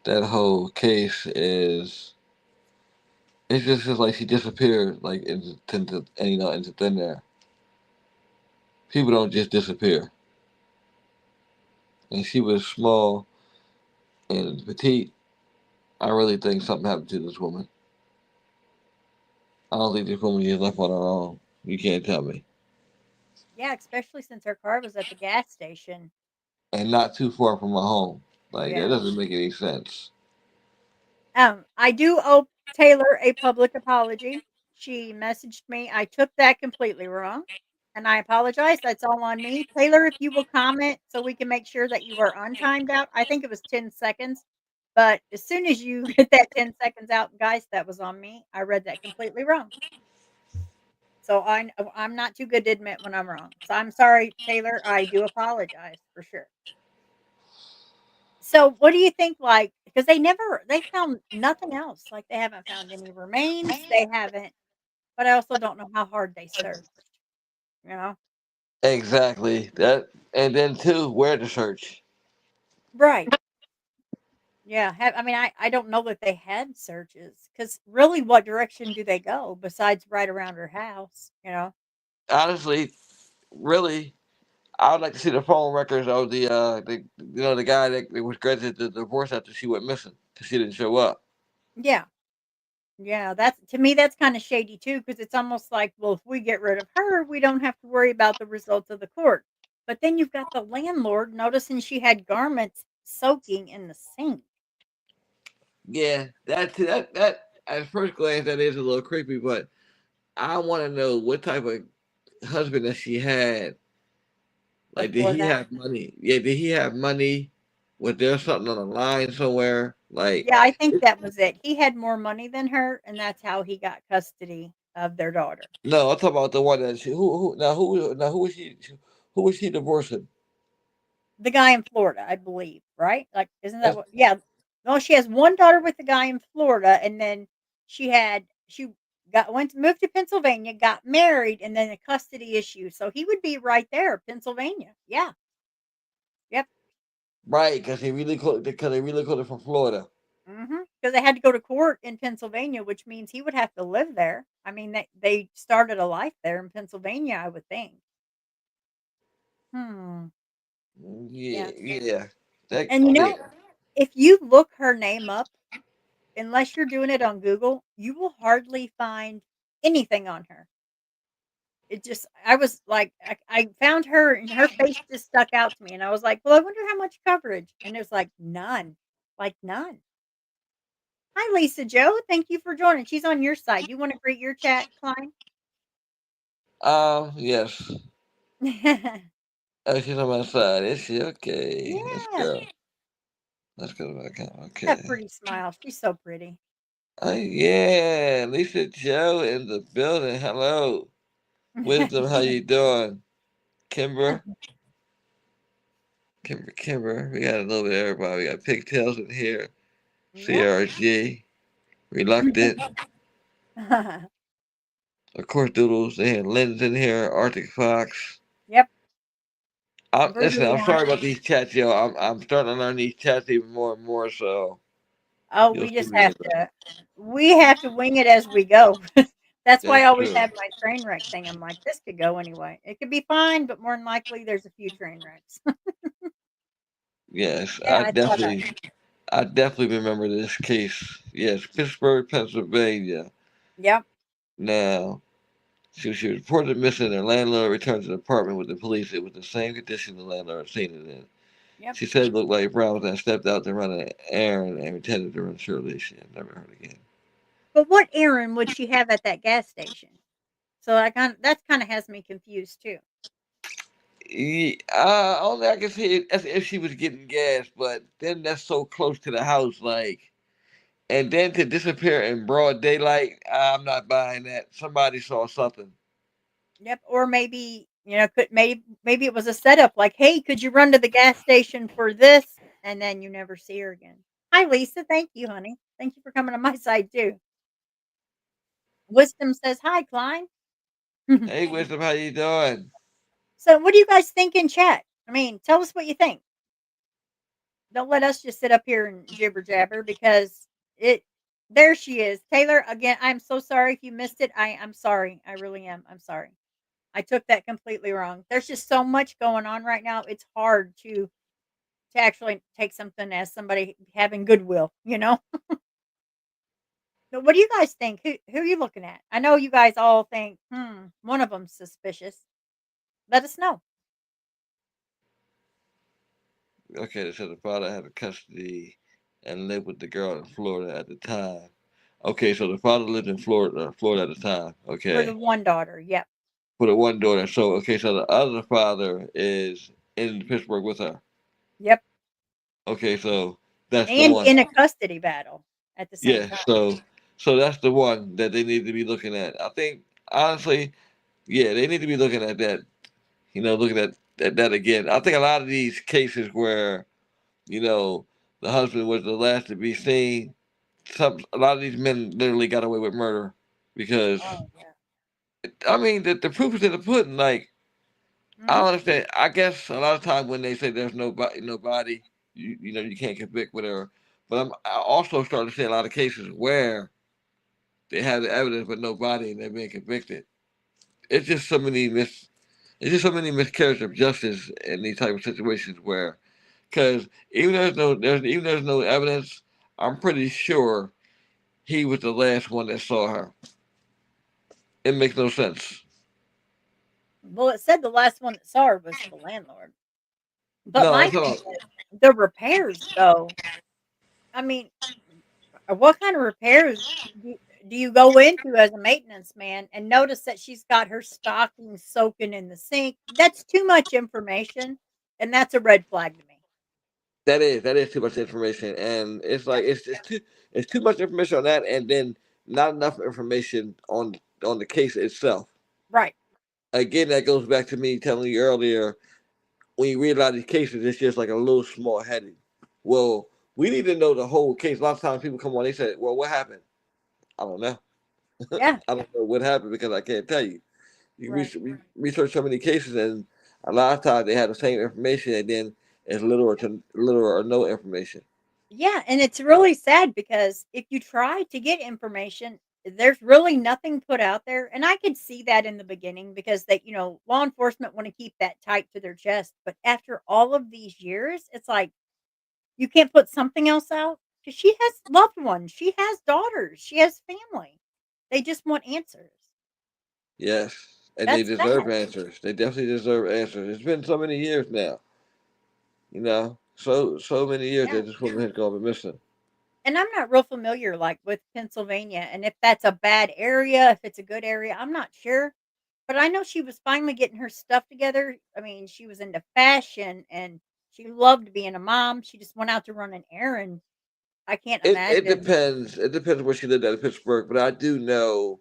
That whole case is. It's just like she disappeared, like into thin air. People don't just disappear. And she was small and petite. I really think something happened to this woman. I don't think this woman just left on her own. You can't tell me. Yeah, especially since her car was at the gas station. And not too far from my home. Like that Yeah. doesn't make any sense. I do owe Taylor a public apology. She messaged me. I took that completely wrong, and I apologize. That's all on me. Taylor, if you will comment so we can make sure that you are untimed out. I think it was 10 seconds, but as soon as you get that 10 seconds out, guys, that was on me. I read that completely wrong. So I'm not too good to admit when I'm wrong. So I'm sorry, Taylor. I do apologize for sure. So what do you think, like, because they found nothing else, like, they haven't found any remains, they haven't, but I also don't know how hard they searched, you know? Exactly. That and then too, where to search. Right. Yeah, I mean, I don't know that they had searches, because really, what direction do they go besides right around her house, you know? Honestly, really, I would like to see the phone records of the guy that was granted the divorce after she went missing because she didn't show up. Yeah. Yeah, that's to me, that's kinda shady too, because it's almost like, well, if we get rid of her, we don't have to worry about the results of the court. But then you've got the landlord noticing she had garments soaking in the sink. Yeah, that at first glance that is a little creepy, but I want to know what type of husband that she had. Like, did Before he that. have money? Yeah, did he have money? Was there something on the line somewhere? Like, Yeah, I think that was it. He had more money than her, and that's how he got custody of their daughter. no, I'm talking about the one that who was she divorcing? The guy in Florida, I believe, right? Like, isn't that That's what yeah. No, she has one daughter with the guy in Florida, and then she moved to Pennsylvania, got married, and then a custody issue. So he would be right there, Pennsylvania. Yeah. Yep. right because they relocated from Florida. Because they had to go to court in Pennsylvania, which means he would have to live there. I mean, they started a life there in Pennsylvania, I would think. Hmm. Yeah, Yeah. yeah. That And yeah. if you look her name up, unless you're doing it on Google, you will hardly find anything on her. It just I was like, I found her and her face just stuck out to me, and I was like, "Well, I wonder how much coverage." And it was like, "None." Like, none. Hi, Lisa Joe. Thank you for joining. She's on your side. You wanna greet your chat, Klein? Yes. Yeah. Oh, she's on my side. Is she okay? Let's go. Let's go to my account. That Okay. pretty smile. She's so pretty. Oh yeah, Lisa Joe in the building. Hello, Wisdom. How you doing? Kimber, Kimber. We got a little bit of everybody. We got Pigtails in here. Yep. CRG, Reluctant. Of course, Doodles. They had Lynn's in here. Arctic Fox. Yep. Listen, I'm Bridgerton. sorry about these chats, yo. I'm starting to learn these chats even more and more. So Oh, you'll we see just me in have the back. to we have to wing it as we go. That's why I That's always true. have my train wreck thing. I'm like, this could go anyway. It could be fine, but more than likely there's a few train wrecks. Yes, Yeah, I saw that. I definitely remember this case. Yes, Pittsburgh, Pennsylvania. Yep. Now, she was reported missing. Her landlord returned to the apartment with the police. It was the same condition the landlord had seen it in. Yep. She said it looked like Brown had stepped out to run an errand and pretended to run Shirley. She had never heard again. But what errand would she have at that gas station? So that kind of has me confused too. Only I can see it as if she was getting gas, but then that's so close to the house, like, and then to disappear in broad daylight, I'm not buying that. Somebody saw something. Yep. Or maybe maybe it was a setup. Like, hey, could you run to the gas station for this? And then you never see her again. Hi, Lisa. Thank you, honey. Thank you for coming on my side too. Wisdom says hi, Klein. Hey, Wisdom, how you doing? So, what do you guys think in chat? I mean, tell us what you think. Don't let us just sit up here and jibber jabber because it. There she is, Taylor. Again, I'm so sorry if you missed it. I'm sorry. I really am. I'm sorry. I took that completely wrong. There's just so much going on right now. It's hard to actually take something as somebody having goodwill. So, what do you guys think? Who are you looking at? I know you guys all think, one of them's suspicious. Let us know. Okay, so the father had custody and lived with the girl in Florida at the time. Okay, so the father lived in Florida at the time. For the Okay, one daughter, yep. for the one daughter. So okay, so the other father is in Pittsburgh with her. Yep. Okay, so that's the And one. in a custody battle at the same Yeah, time. so that's the one that they need to be looking at. I think honestly, yeah, they need to be looking at that. Looking at that again. I think a lot of these cases where you know the husband was the last to be seen. A lot of these men literally got away with murder because Oh, yeah. I mean the proof is in the pudding. Like I Mhm. don't understand. I guess a lot of times when they say there's nobody, you can't convict whatever. But I also started to see a lot of cases where they have the evidence but no body and they're being convicted. It's just so many it's just so many miscarriages of justice in these type of situations where because even there's no evidence, I'm pretty sure he was the last one that saw her. It makes no sense. Well, it said the last one that saw her was the landlord. But No, my I'm thing talking. is the repairs, though. I mean, what kind of repairs do, do you go into as a maintenance man and notice that she's got her stockings soaking in the sink? That's too much information, and that's a red flag to me. That is too much information, and it's Yep. like it's too much information on that, and then not enough information on the case itself. Right. Again, that goes back to me telling you earlier. When you read a lot of these cases, it's just like a little small heading. Well, we need to know the whole case. A lot of times people come on, they say, "Well, what happened?" I don't know. Yeah. I don't know what happened because I can't tell you. You Right. research so many cases, and a lot of times they have the same information, and then it's little or no information. Yeah, and it's really sad because if you try to get information, there's really nothing put out there. And I could see that in the beginning because law enforcement want to keep that tight to their chest. But after all of these years, it's like you can't put something else out because she has loved ones, she has daughters, she has family. They just want answers. Yes, and they That's deserve sad. answers. They definitely deserve answers. It's been so many years now. So many years Yeah. that this woman has gone missing. And I'm not real familiar like with Pennsylvania and if that's a bad area, if it's a good area, I'm not sure. But I know she was finally getting her stuff together. I mean, she was into fashion and she loved being a mom. She just went out to run an errand. I can't It imagine. depends. It depends where she lived out of Pittsburgh, but I do know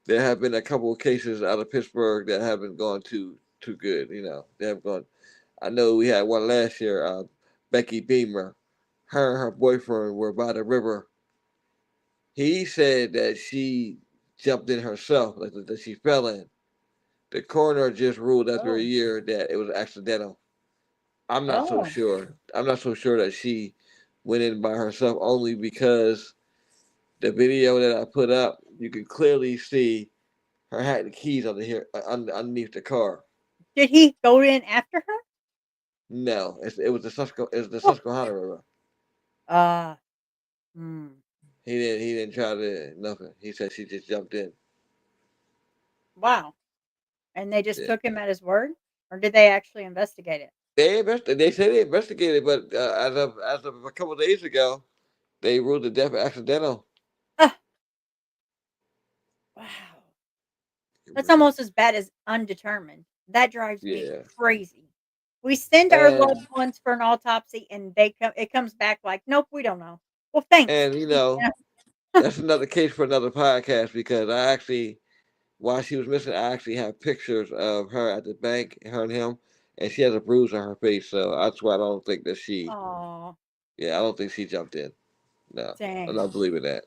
there have been a couple of cases out of Pittsburgh that haven't gone too good. You know, they have gone. I know we had one last year. Becky Beamer, her and her boyfriend were by the river. He said that she jumped in herself, like that she fell in. The coroner just ruled after a Oh, year that it was accidental. I'm not so oh. sure. I'm not so sure that she went in by herself, only because the video that I put up, you can clearly see her had the keys under here, underneath the car. Did he go in after her? No, it was the Oh, Susquehanna River. uh, hmm. He didn't try to nothing. He said she just jumped in. Wow. And they just Yeah. took him at his word? Or did they actually investigate it? They say they investigated, but as of a couple of days ago, they ruled the death accidental. Ah, wow. That's almost as bad as undetermined. That drives me Yeah, crazy. We send our loved and ones for an autopsy and it comes back like, "Nope, we don't know." Well, thanks. and Yeah. that's another case for another podcast because I actually, while she was missing, I actually have pictures of her at the bank, her and him, and she has a bruise on her face. So that's why I don't think that she, Aw, yeah, I don't think she jumped in. No, I'm dang. not believing that.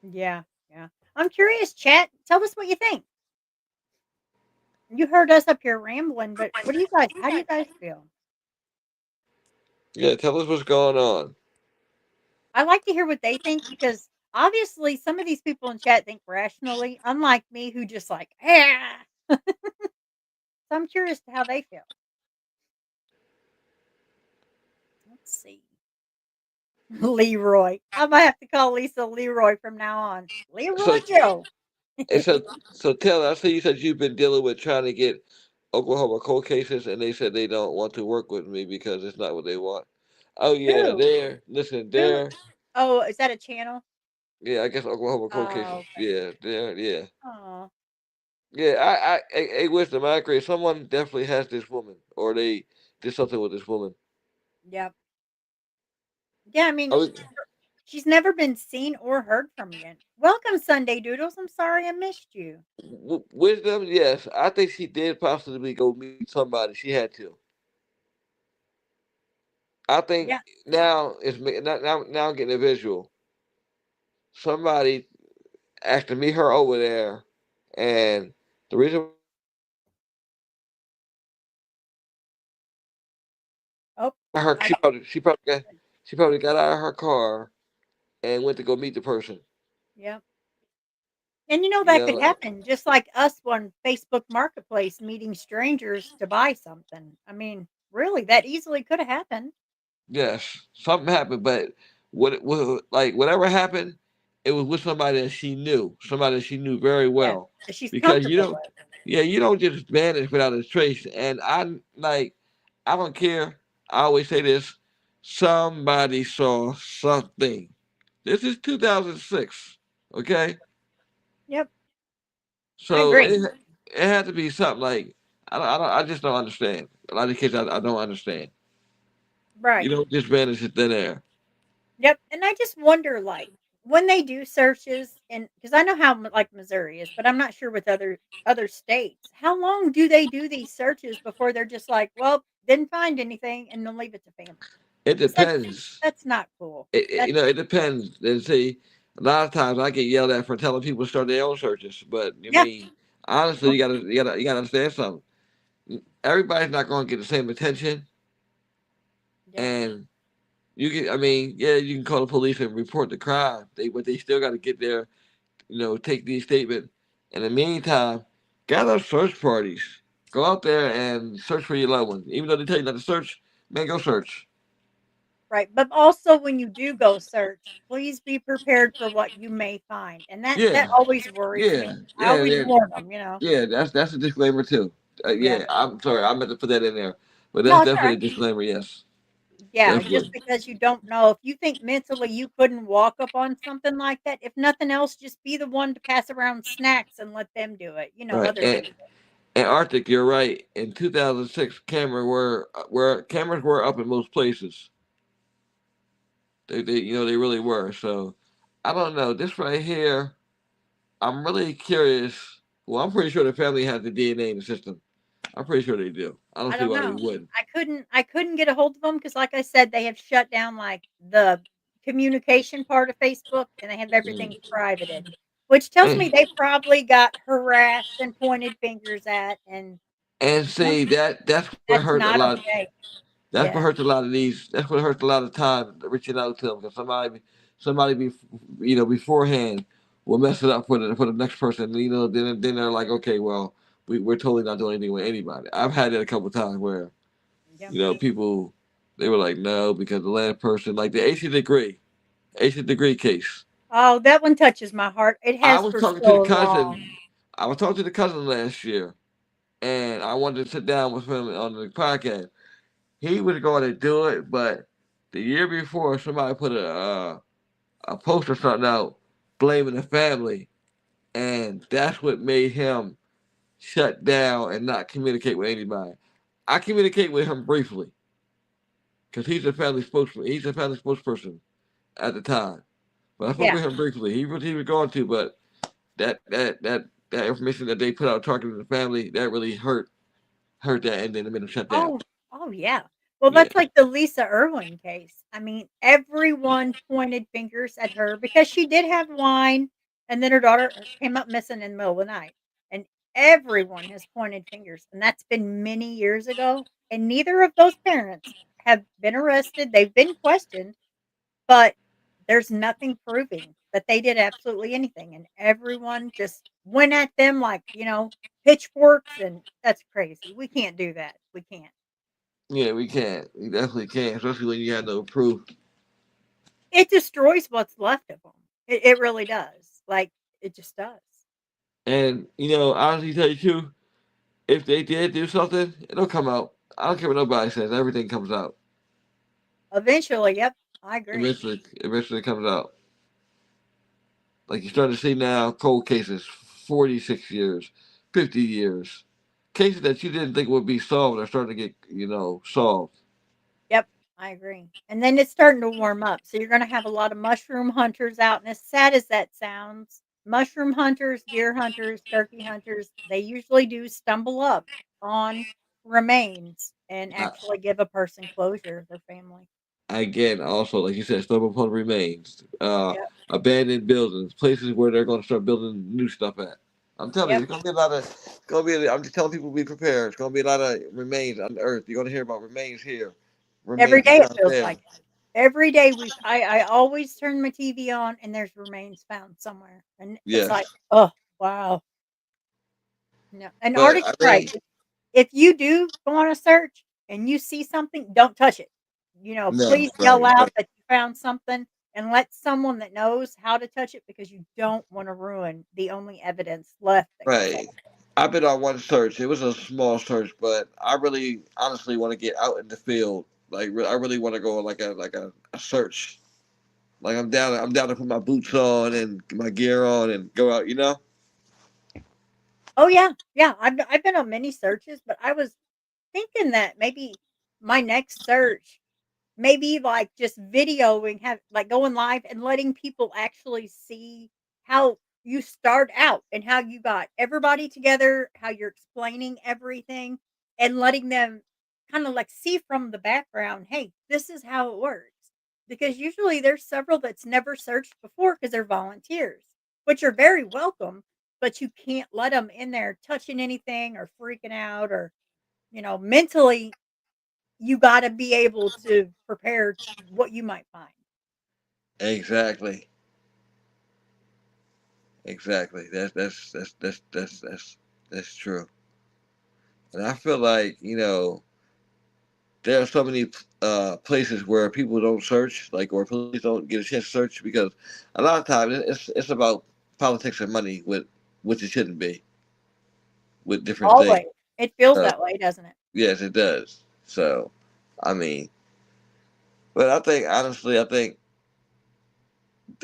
Yeah, yeah. I'm curious, chat. Tell us what you think. You heard us up here rambling, but what do you guys how do you guys feel? Yeah, tell us what's going on. I like to hear what they think because obviously some of these people in chat think rationally, unlike me who just like, "Ah." So I'm curious to how they feel. Let's see. Leroy. I might have to call Lisa Leroy from now on. Leroy So, Joe. and so Taylor, I see you said you've been dealing with trying to get Oklahoma cold cases, and they said they don't want to work with me because it's not what they want. Oh yeah, Who? Who? there. Oh, is that a channel? Yeah, I guess Oklahoma cold cases. Oh, okay. Yeah, there. Yeah, Oh, yeah. Wisdom, I agree. Someone definitely has this woman, or they did something with this woman. yep. Yeah, I mean, I was, she's never been seen or heard from again. Welcome, Sunday Doodles. I'm sorry I missed you. Wisdom, yes. I think she did possibly go meet somebody. She had to. I think Yeah. now I'm getting a visual. Somebody asked to meet her over there, and the reason Oh, her I she probably got out of her car and went to go meet the person. yeah. And you know You that could know, happen just like us on Facebook Marketplace meeting strangers to buy something. I mean, really, that easily could have happened. yes, something happened, but like whatever happened, it was with somebody that she knew very Yeah. well, That she's because comfortable with. yeah, you don't just vanish without a trace. And I don't care. I always say this: somebody saw something. This is 2006, okay? Yep. I So agree. it had to be something like I just don't understand. A lot of kids I don't understand. You Right. don't just vanish in thin air. Yep. And I just wonder, like, when they do searches, and because I know how like Missouri is, but I'm not sure with other states. How long do they do these searches before they're just like, well, didn't find anything, and they'll leave it to family? It 'Cause depends. that's not cool. You That's know, it depends. And see, a lot of times I get yelled at for telling people to start their own searches. But I yeah. mean, honestly, you gotta understand something. Everybody's not going to get the same attention, Yep. and you can. I mean, yeah, you can call the police and report the crime. But they still got to get there. Take these statements. In the meantime, gather search parties. Go out there and search for your loved ones. Even though they tell you not to search, man, go search. Right, but also when you do go search, please be prepared for what you may find, and that Yeah, always worries yeah, me. I yeah, always yeah. warn them, you know? Yeah, that's a disclaimer too. Yeah. Yeah, I'm sorry, I meant to put that in there, but No, that's it's definitely a alright. disclaimer. Yes, Yeah, just definitely. because you don't know, if you think mentally you couldn't walk up on something like that, if nothing else, just be the one to pass around snacks and let them do it, Right, other people. and Arctic, you're right. In 2006, cameras were up in most places. They really were. So I don't know. This right here, I'm really curious. Well, I'm pretty sure the family has the DNA in the system. I'm pretty sure they do. I don't I see don't why they know. wouldn't. I couldn't get a hold of them because, like I said, they have shut down, like, the communication part of Facebook, and they have Mm. everything privated, which tells And, me they probably got harassed and pointed fingers at, and and no, see that's what that's hurt a not lot. okay. That's what Yeah. hurts a lot of these. That's what hurts a lot of time reaching out to them because somebody be, beforehand will mess it up for the next person. You know, then they're like, okay, well, we're totally not doing anything with anybody. I've had it a couple times where Yeah. people they were like, no, because the last person, like the ancient degree case. Oh, that one touches my heart. It I has was for talking to the so long. cousin. I was talking to the cousin last year, and I wanted to sit down with him on the podcast. He was going to do it, but the year before, somebody put a post or something out blaming the family, and that's what made him shut down and not communicate with anybody. I communicate with him briefly because he's a family spokesman. He's a family spokesperson at the time, but I spoke Yeah. with him briefly. He was going to, but that information that they put out talking to the family that really hurt that, and then it made him shut down. Oh, yeah. Well, Yeah, that's like the Lisa Irwin case. I mean, everyone pointed fingers at her because she did have wine, and then her daughter came up missing in the middle of the night, and everyone has pointed fingers, and that's been many years ago, and neither of those parents have been arrested. They've been questioned, but there's nothing proving that they did absolutely anything, and everyone just went at them like, pitchforks, and that's crazy. We can't do that. We can't. yeah, we can. We definitely can, especially when you have no proof. It destroys what's left of them. It really does. Like, it just does. And honestly, tell you too, if they did do something, it'll come out. I don't care what nobody says. Everything comes out. Eventually, yep, I agree. Eventually, it comes out. Like you're starting to see now, cold cases, 46 years, 50 years, cases that you didn't think would be solved are starting to get solved. Yep, I agree. And then it's starting to warm up. So you're going to have a lot of mushroom hunters out. And as sad as that sounds, mushroom hunters, deer hunters, turkey hunters, they usually do stumble up on remains and I, actually give a person closure, their family. Again, also like you said, stubborn upon remains, Yep. abandoned buildings, places where they're going to start building new stuff at. I'm telling you, Yep. it's going to be a lot of. It's going to be. I'm just telling people to be prepared. It's going to be a lot of remains on the earth. You're going to hear about remains here, Every remains day it down feels there. like it. Every day I always turn my TV on and there's remains found somewhere. And it's Yes, like, oh, wow. No. And but Arctic's I right. mean, If you do go on a search and you see something, don't touch it. no, Please yell right, out right. that you found something and let someone that knows how to touch it because you don't want to ruin the only evidence left that can save. Right. I've been on one search. It was a small search, but I really, honestly, want to get out in the field. Like, I really want to go on a search. Like, I'm down. I'm down to put my boots on and my gear on and go out. Oh yeah, yeah. I've been on many searches, but I was thinking that maybe my next search, maybe like just videoing, have like going live and letting people actually see how you start out and how you got everybody together, how you're explaining everything, and letting them kind of like see from the background, hey, this is how it works. Because usually there's several that's never searched before because they're volunteers, which are very welcome, but you can't let them in there touching anything or freaking out or, mentally you gotta be able to prepare what you might find. Exactly. Exactly. That's true. And I feel like there are so many places where people don't search, like, or police don't get a chance to search because a lot of times it's about politics and money, which it shouldn't be with different things. Always. It feels So that way, doesn't it? yes, it does. So I mean, but I think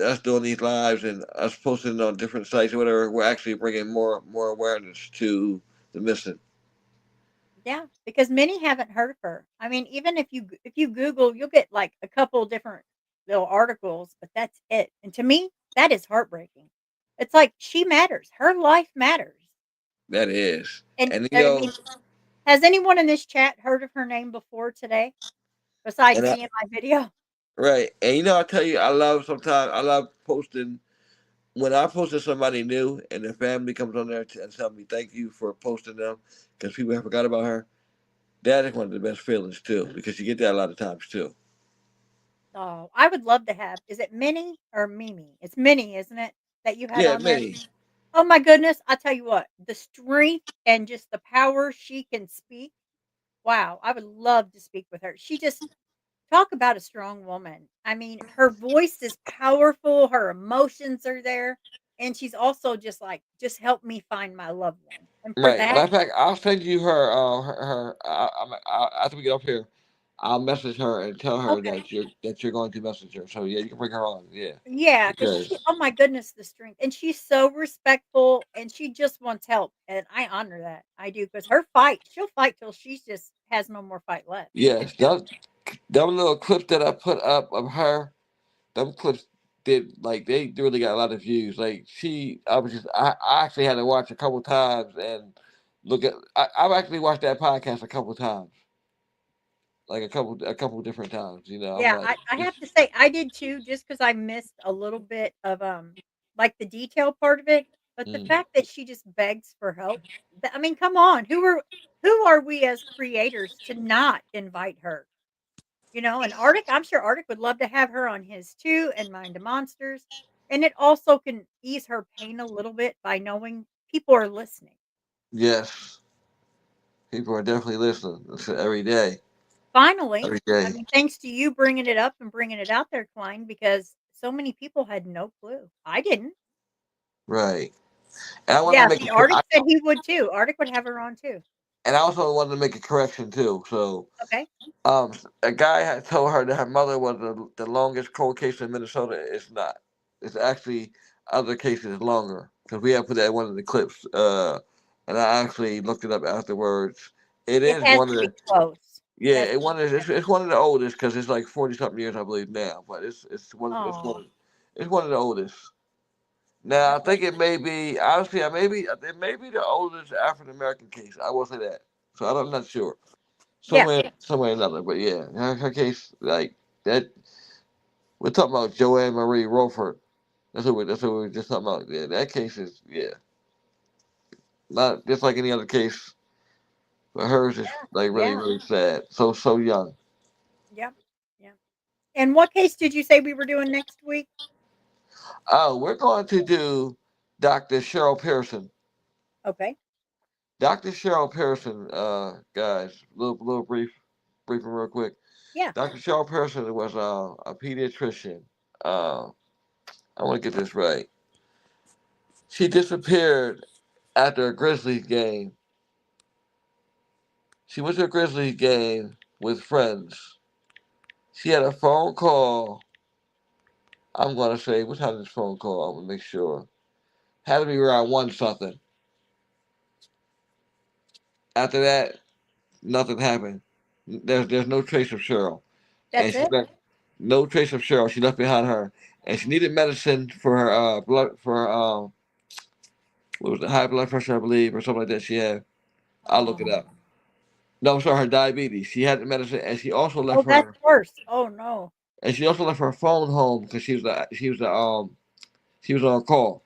us doing these lives and us posting on different sites or whatever, we're actually bringing more awareness to the missing. Yeah, because many haven't heard of her. I mean, even if you Google, you'll get like a couple different little articles, but that's it. And to me, that is heartbreaking. It's like she matters. Her life matters. That is, And and I mean, Has anyone in this chat heard of her name before today besides And I, seeing my video? right, and I tell you, I love posting when I posted somebody new and their family comes on there and tell me thank you for posting them because people have forgot about her. That is one of the best feelings too because you get that a lot of times too. Oh, I would love to have. Is it Minnie or Mimi? It's Minnie, isn't it? That you had Yeah, on there. many. Oh my goodness! I tell you what, the strength and just the power she can speak. Wow, I would love to speak with her. She just talk about a strong woman. I mean, her voice is powerful. Her emotions are there, and she's also just like, just help me find my loved one. And for Right. that, Matter of fact, I'll send you her. After we get off here, I'll message her and tell her okay. that you're going to message her. So yeah, you can bring her on. Yeah, Yeah, because she because oh my goodness, the strength, and she's so respectful, and she just wants help, and I honor that. I do because her fight, she'll fight till she's just has no more fight left. And yes, them little clips that I put up of her, them clips did like they really got a lot of views. Like I actually had to watch a couple times and look at. I've actually watched that podcast a couple times, like a couple different times. You know, I'm yeah, like, I have to say I did too, just because I missed a little bit of like the detail part of it. But the mm, fact that she just begs for help, I mean, come on, who are we as creators to not invite her? You know, and Arctic, I'm sure Arctic would love to have her on his too and Mind the Monsters. And it also can ease her pain a little bit by knowing people are listening. yes, people are definitely listening every day, Finally, every I day. mean, thanks to you bringing it up and bringing it out there, Klein, because so many people had no clue. I didn't. Right. And I wanted to Yeah, make see, a, Arctic said he would too. Arctic would have her on too. and I also wanted to make a correction too. So, Okay. a guy had told her that her mother was the longest cold case in Minnesota. It's not. It's actually other cases longer because we have put that in one of the clips. And I actually looked it up afterwards. It It is has one of to be the close. yeah. That's It's one of the oldest because it's like 40 something years I believe now. But oh, it's one of the oldest. Now I that was think it may be honestly, it may be the oldest African American case. I will say that. So I'm not sure. yeah, Somewhere another, but yeah, her case like that. We're talking about Joanne Marie Rowford. That's what we were just talking about. Yeah, that case is not just like any other case, but hers is like really yeah, really sad. So young. yeah, yeah. And what case did you say we were doing next week? Oh, we're going to do Dr. Cheryl Pearson. Okay. Dr. Cheryl Pearson, guys, little briefing real quick. Yeah. Dr. Cheryl Pearson was a pediatrician. Uh, I want to get this right. She disappeared after a Grizzlies game. She went to a Grizzlies game with friends. She had a phone call. I'm gonna say what time is this phone call? I'm gonna make sure. Had to be around one something. After that, nothing happened. There's no trace of Cheryl, and That's she it? left no trace of Cheryl. She left behind her, and she needed medicine for her blood for her, what was it, high blood pressure I believe or something like that. She had. I'll look it Oh. up. No, I'm sorry, her diabetes. She had the medicine, Oh, that's worse. Oh, no. and she also left her phone home because she was on call.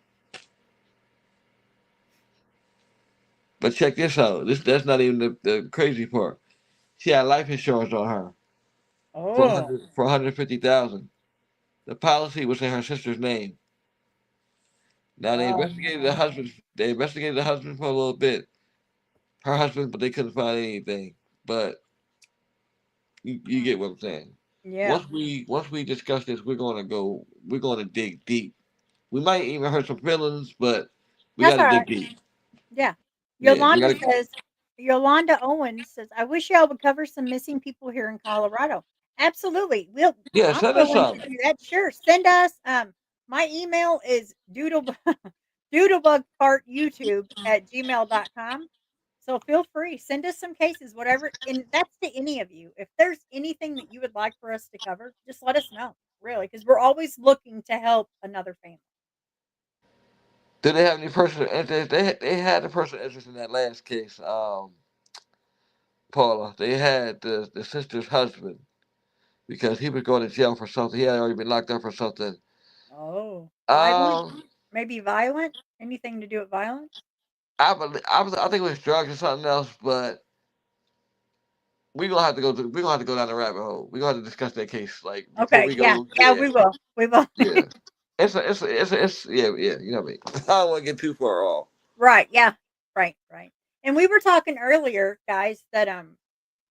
But check this out. That's not even the crazy part. She had life insurance on her Oh. for 150,000. The policy was in her sister's name. Now Oh, no. They investigated the husband for a little bit. Her husband, but they couldn't find anything. But you Hmm. get what I'm saying. Yeah. Once we discuss this, we're gonna dig deep. We might even hurt some feelings, but we That's got to all right. dig deep. Yeah. Yeah, we Yolanda got to. says, Yolanda Owens says, I wish y'all would cover some missing people here in Colorado. Absolutely. Yeah, I'm send us willing to some. do that. Sure. Send us, my email is doodlebugfartyoutube@gmail.com. So feel free, send us some cases, whatever. And that's to any of you. If there's anything that you would like for us to cover, just let us know, really, because we're always looking to help another family. Do they have any personal interest? They had a personal interest in that last case. Paula. They had the sister's husband because he was going to jail for something. He had already been locked up for something. Oh, violent? Um, Maybe violent? Anything to do with violence? I think it was drugs or something else, but we gonna have to go down the rabbit hole. We gonna have to discuss that case like before Okay, we yeah, go. yeah, Yeah, we will. We will. yeah. It's yeah, yeah. You know what I mean. I don't want to get too far off. Right, yeah. Right, right. And we were talking earlier, guys, that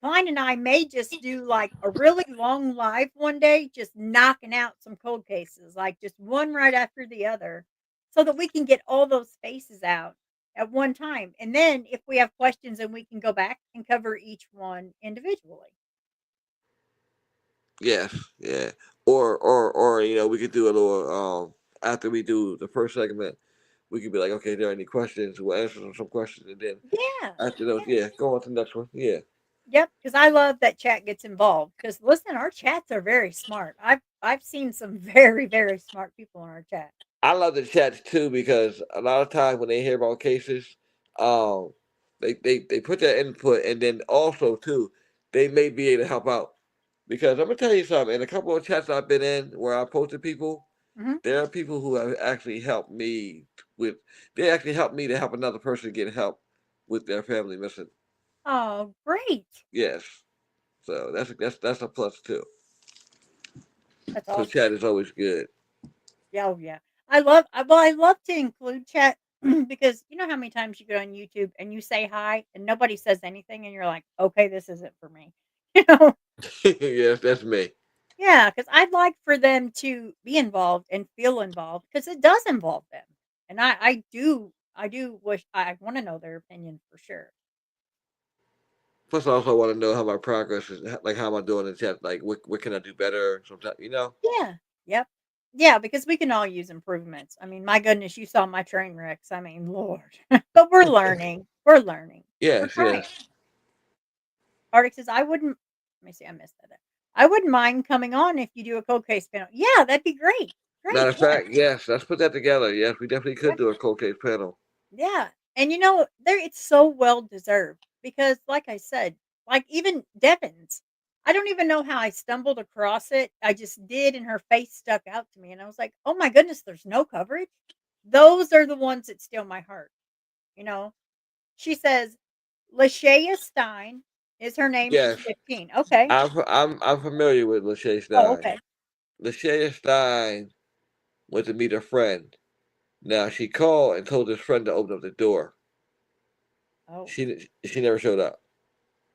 Klein and I may just do like a really long live one day, just knocking out some cold cases, like just one right after the other, so that we can get all those faces out at one time. And then if we have questions, then we can go back and cover each one individually. Yes, yeah. Or we could do a little after we do the first segment, we could be like, okay, there are any questions? We'll answer some questions, and then Yeah. after those, Yeah. yeah, go on to the next one. Yeah, Yep, because I love that chat gets involved. Because listen, our chats are very smart. I've seen some very, very smart people in our chat. I love the chats too because a lot of times when they hear about cases, um, they put their input, and then also too, they may be able to help out. Because I'm gonna tell you something. In a couple of chats I've been in where I posted people, Hmm. there are people who have actually helped me with. They actually helped me to help another person get help with their family missing. Oh, great! Yes, so that's a plus too. That's So awesome. chat is always good. Yeah, oh yeah. I love to include chat because you know how many times you go on YouTube and you say hi and nobody says anything and you're like, okay, this isn't for me. You know? Yes, that's me. Yeah, because I'd like for them to be involved and feel involved because it does involve them. And I do wish I want to know their opinion for sure. Plus, I also want to know how my progress is, like how am I doing in chat. Like, what can I do better? Sometimes, Yeah. Yep. Yeah, because we can all use improvements. I mean, my goodness, you saw my train wrecks. I mean, Lord. But we're learning. We're learning. We're Yes, trying. yes. Arctic says, I wouldn't let me see, I missed that. I wouldn't mind coming on if you do a cold case panel. Yeah, that'd be great. Matter Great. of Yeah. fact, yes. Let's put that together. Yes, we definitely could Yep. do a cold case panel. Yeah. And there it's so well deserved because like I said, like even Devin's, I don't even know how I stumbled across it. I just did and her face stuck out to me and I was like, "Oh my goodness, there's no coverage." Those are the ones that steal my heart, you know. She says, "Lashaya Stein is her name. She's Yes, 15." Okay. I'm familiar with Lachey Oh, Stein. okay. Lachey Stein went to meet a friend. Now she called and told his friend to open up the door. Oh. She never showed up.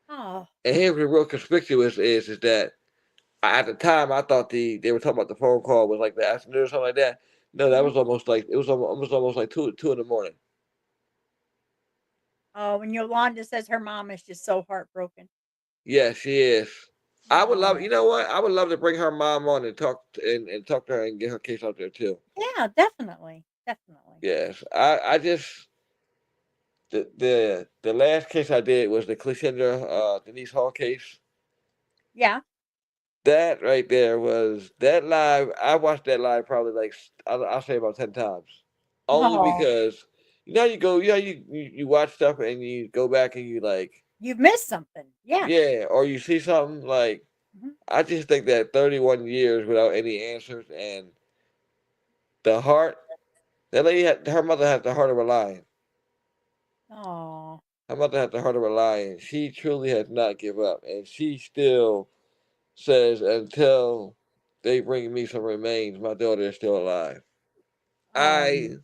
Oh. And here's what's real conspicuous is that at the time I thought they were talking about the phone call was like the afternoon or something like that. No, that Mhm. was almost like it was almost like two in the morning. Oh, and Yolanda says her mom is just so heartbroken. Yeah, she is. I would love, Oh, you know what? I would love to bring her mom on and and talk to her and get her case out there too. yeah, definitely, definitely. Yes, I just the last case I did was the Clishendra Denise Hall case. Yeah. That right there was that live. I watched that live probably like I'll say about 10 times, only Oh, because you watch stuff and you go back and you like you've missed something. Yeah. yeah, or you see something like Mhm. I just think that 31 years without any answers and the heart that lady had her mother had the heart of a lion. Oh, Her mother had the heart of a lion. She truly has not give up, and she still says until they bring me some remains, my daughter is still alive. oh. I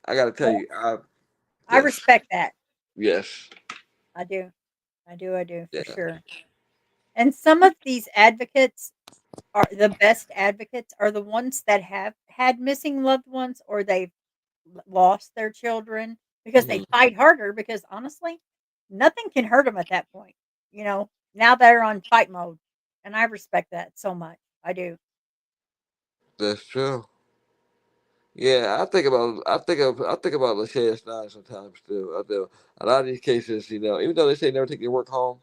I gotta tell Well, you, I I yes, respect that. yes, I do. I do for yeah, sure. And some of these advocates are the best advocates are the ones that have had missing loved ones or they've lost their children because they hmm fight harder because honestly, nothing can hurt them at that point. Now they're on fight mode. And I respect that so much. I do. that's true. Yeah, I think about Lachey Stein sometimes too. I do. A lot of these cases, even though they say never take your work home,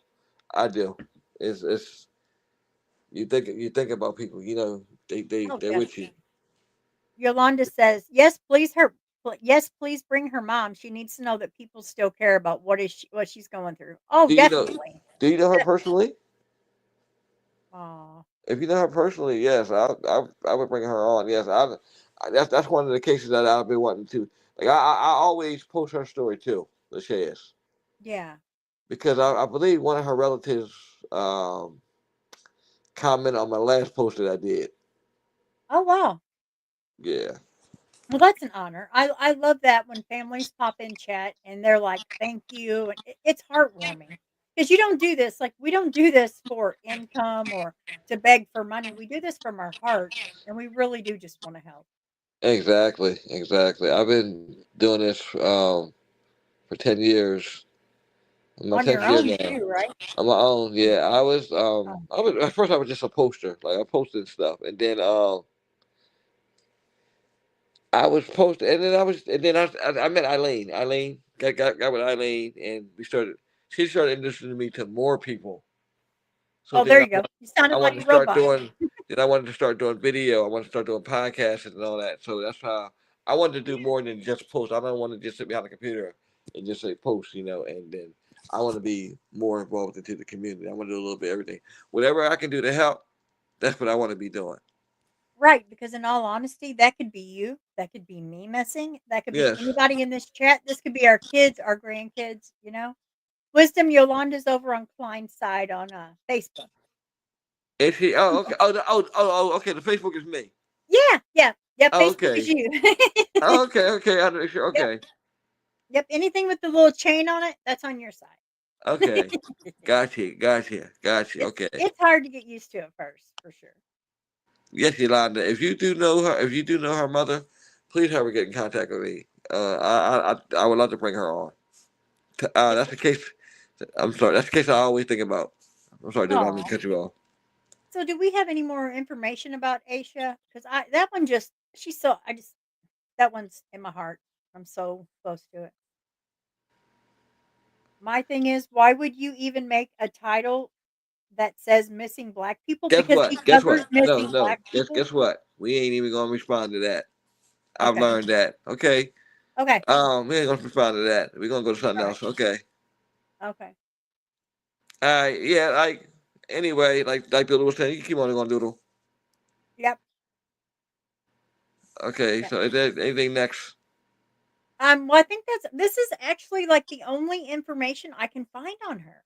I do. It's you think about people, Oh, they're with you. definitely. Yolanda says, yes, please bring her mom. She needs to know that people still care about what she's going through. Oh, Do you know definitely. Do you know her personally? Oh, If you know her personally, yes, I would bring her on. Yes, that's one of the cases that I've been wanting to. Like I always post her story too, Lachey's, yeah. because I believe one of her relatives um, commented on my last post that I did. Oh, wow. Yeah, Well, that's an honor. I love that when families pop in chat and they're like, "Thank you," and it's heartwarming because you don't do this like we don't do this for income or to beg for money. We do this from our heart, and we really do just want to help. exactly, exactly. I've been doing this for 10 years. I'm my On tenth your year own now. too, right? On my own, yeah. Oh, I was at first I was just a poster, like I posted stuff, and then I was posted, and then I met Eileen. Eileen got with Eileen, and we started. She started introducing me to more people. So oh, then there you go. You I sounded like wanted to a start robot. doing. Then I wanted to start doing video. I wanted to start doing podcasts and all that. So that's how I wanted to do more than just post. I don't want to just sit behind the computer and just say post, and then I want to be more involved into the community. I want to do a little bit of everything. Whatever I can do to help, that's what I want to be doing. Right, because in all honesty, that could be you, that could be me missing, that could be Yes. anybody in this chat. This could be our kids, our grandkids. Wisdom Yolanda's over on Klein's side on Facebook. Is she? Oh, okay. Oh, okay. The Facebook is me. Yeah, yeah, yeah, Oh, Facebook is okay. you. Oh, okay, okay. Sure. Yep, Okay, yep, anything with the little chain on it, that's on your side. okay. Gotcha. It's Okay. it's hard to get used to at first, for sure. Yes, Yolanda. If you do know her mother, please have her get in contact with me. I would love to bring her on. Yep. That's the case. I'm sorry. That's the case I always think about. I'm sorry, Devin. I didn't Aw. cut you off. So do we have any more information about Aisha? Because I that one just she's so I just that one's in my heart. I'm so close to it. My thing is, why would you even make a title that says missing black people? Guess Because what? he Guess covers what? No, missing no. black people. Guess what? We ain't even gonna respond to that. I've Okay. learned that. Okay. Okay. We ain't gonna respond to that. We're gonna go to something All right. else. Okay. Okay. Yeah. Anyway, like Doodle was saying, you keep on going, Doodle. Yep. Okay. Yep. So is there anything next? Well, I think this is actually like the only information I can find on her.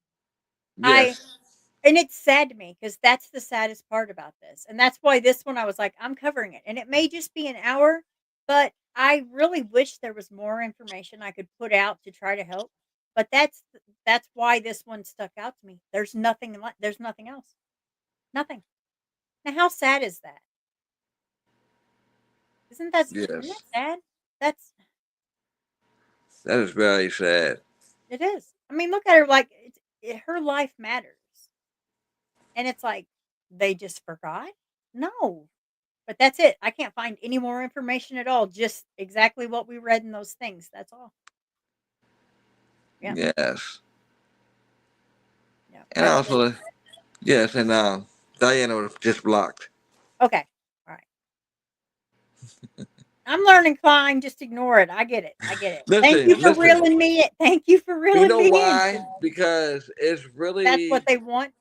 I Yes. And it's sad to me because that's the saddest part about this, and that's why this one I was like, "I'm covering it," and it may just be an hour, but I really wish there was more information I could put out to try to help, but that's why this one stuck out to me. There's nothing else. Nothing. Now how sad is that? Isn't that Yes. sad? That's That is very sad. it is. I mean, look at her like her life matters, and it's like they just forgot? No. But that's it. I can't find any more information at all, just exactly what we read in those things, that's all. Yeah, Yes. yeah, And also, yes, and Diana was just blocked. okay, alright. I'm learning, Klein, just ignore it, I get it. Thank you for Listen. reeling me in thank you for You reeling know me in, why? Klein. Because it's That's what really they want?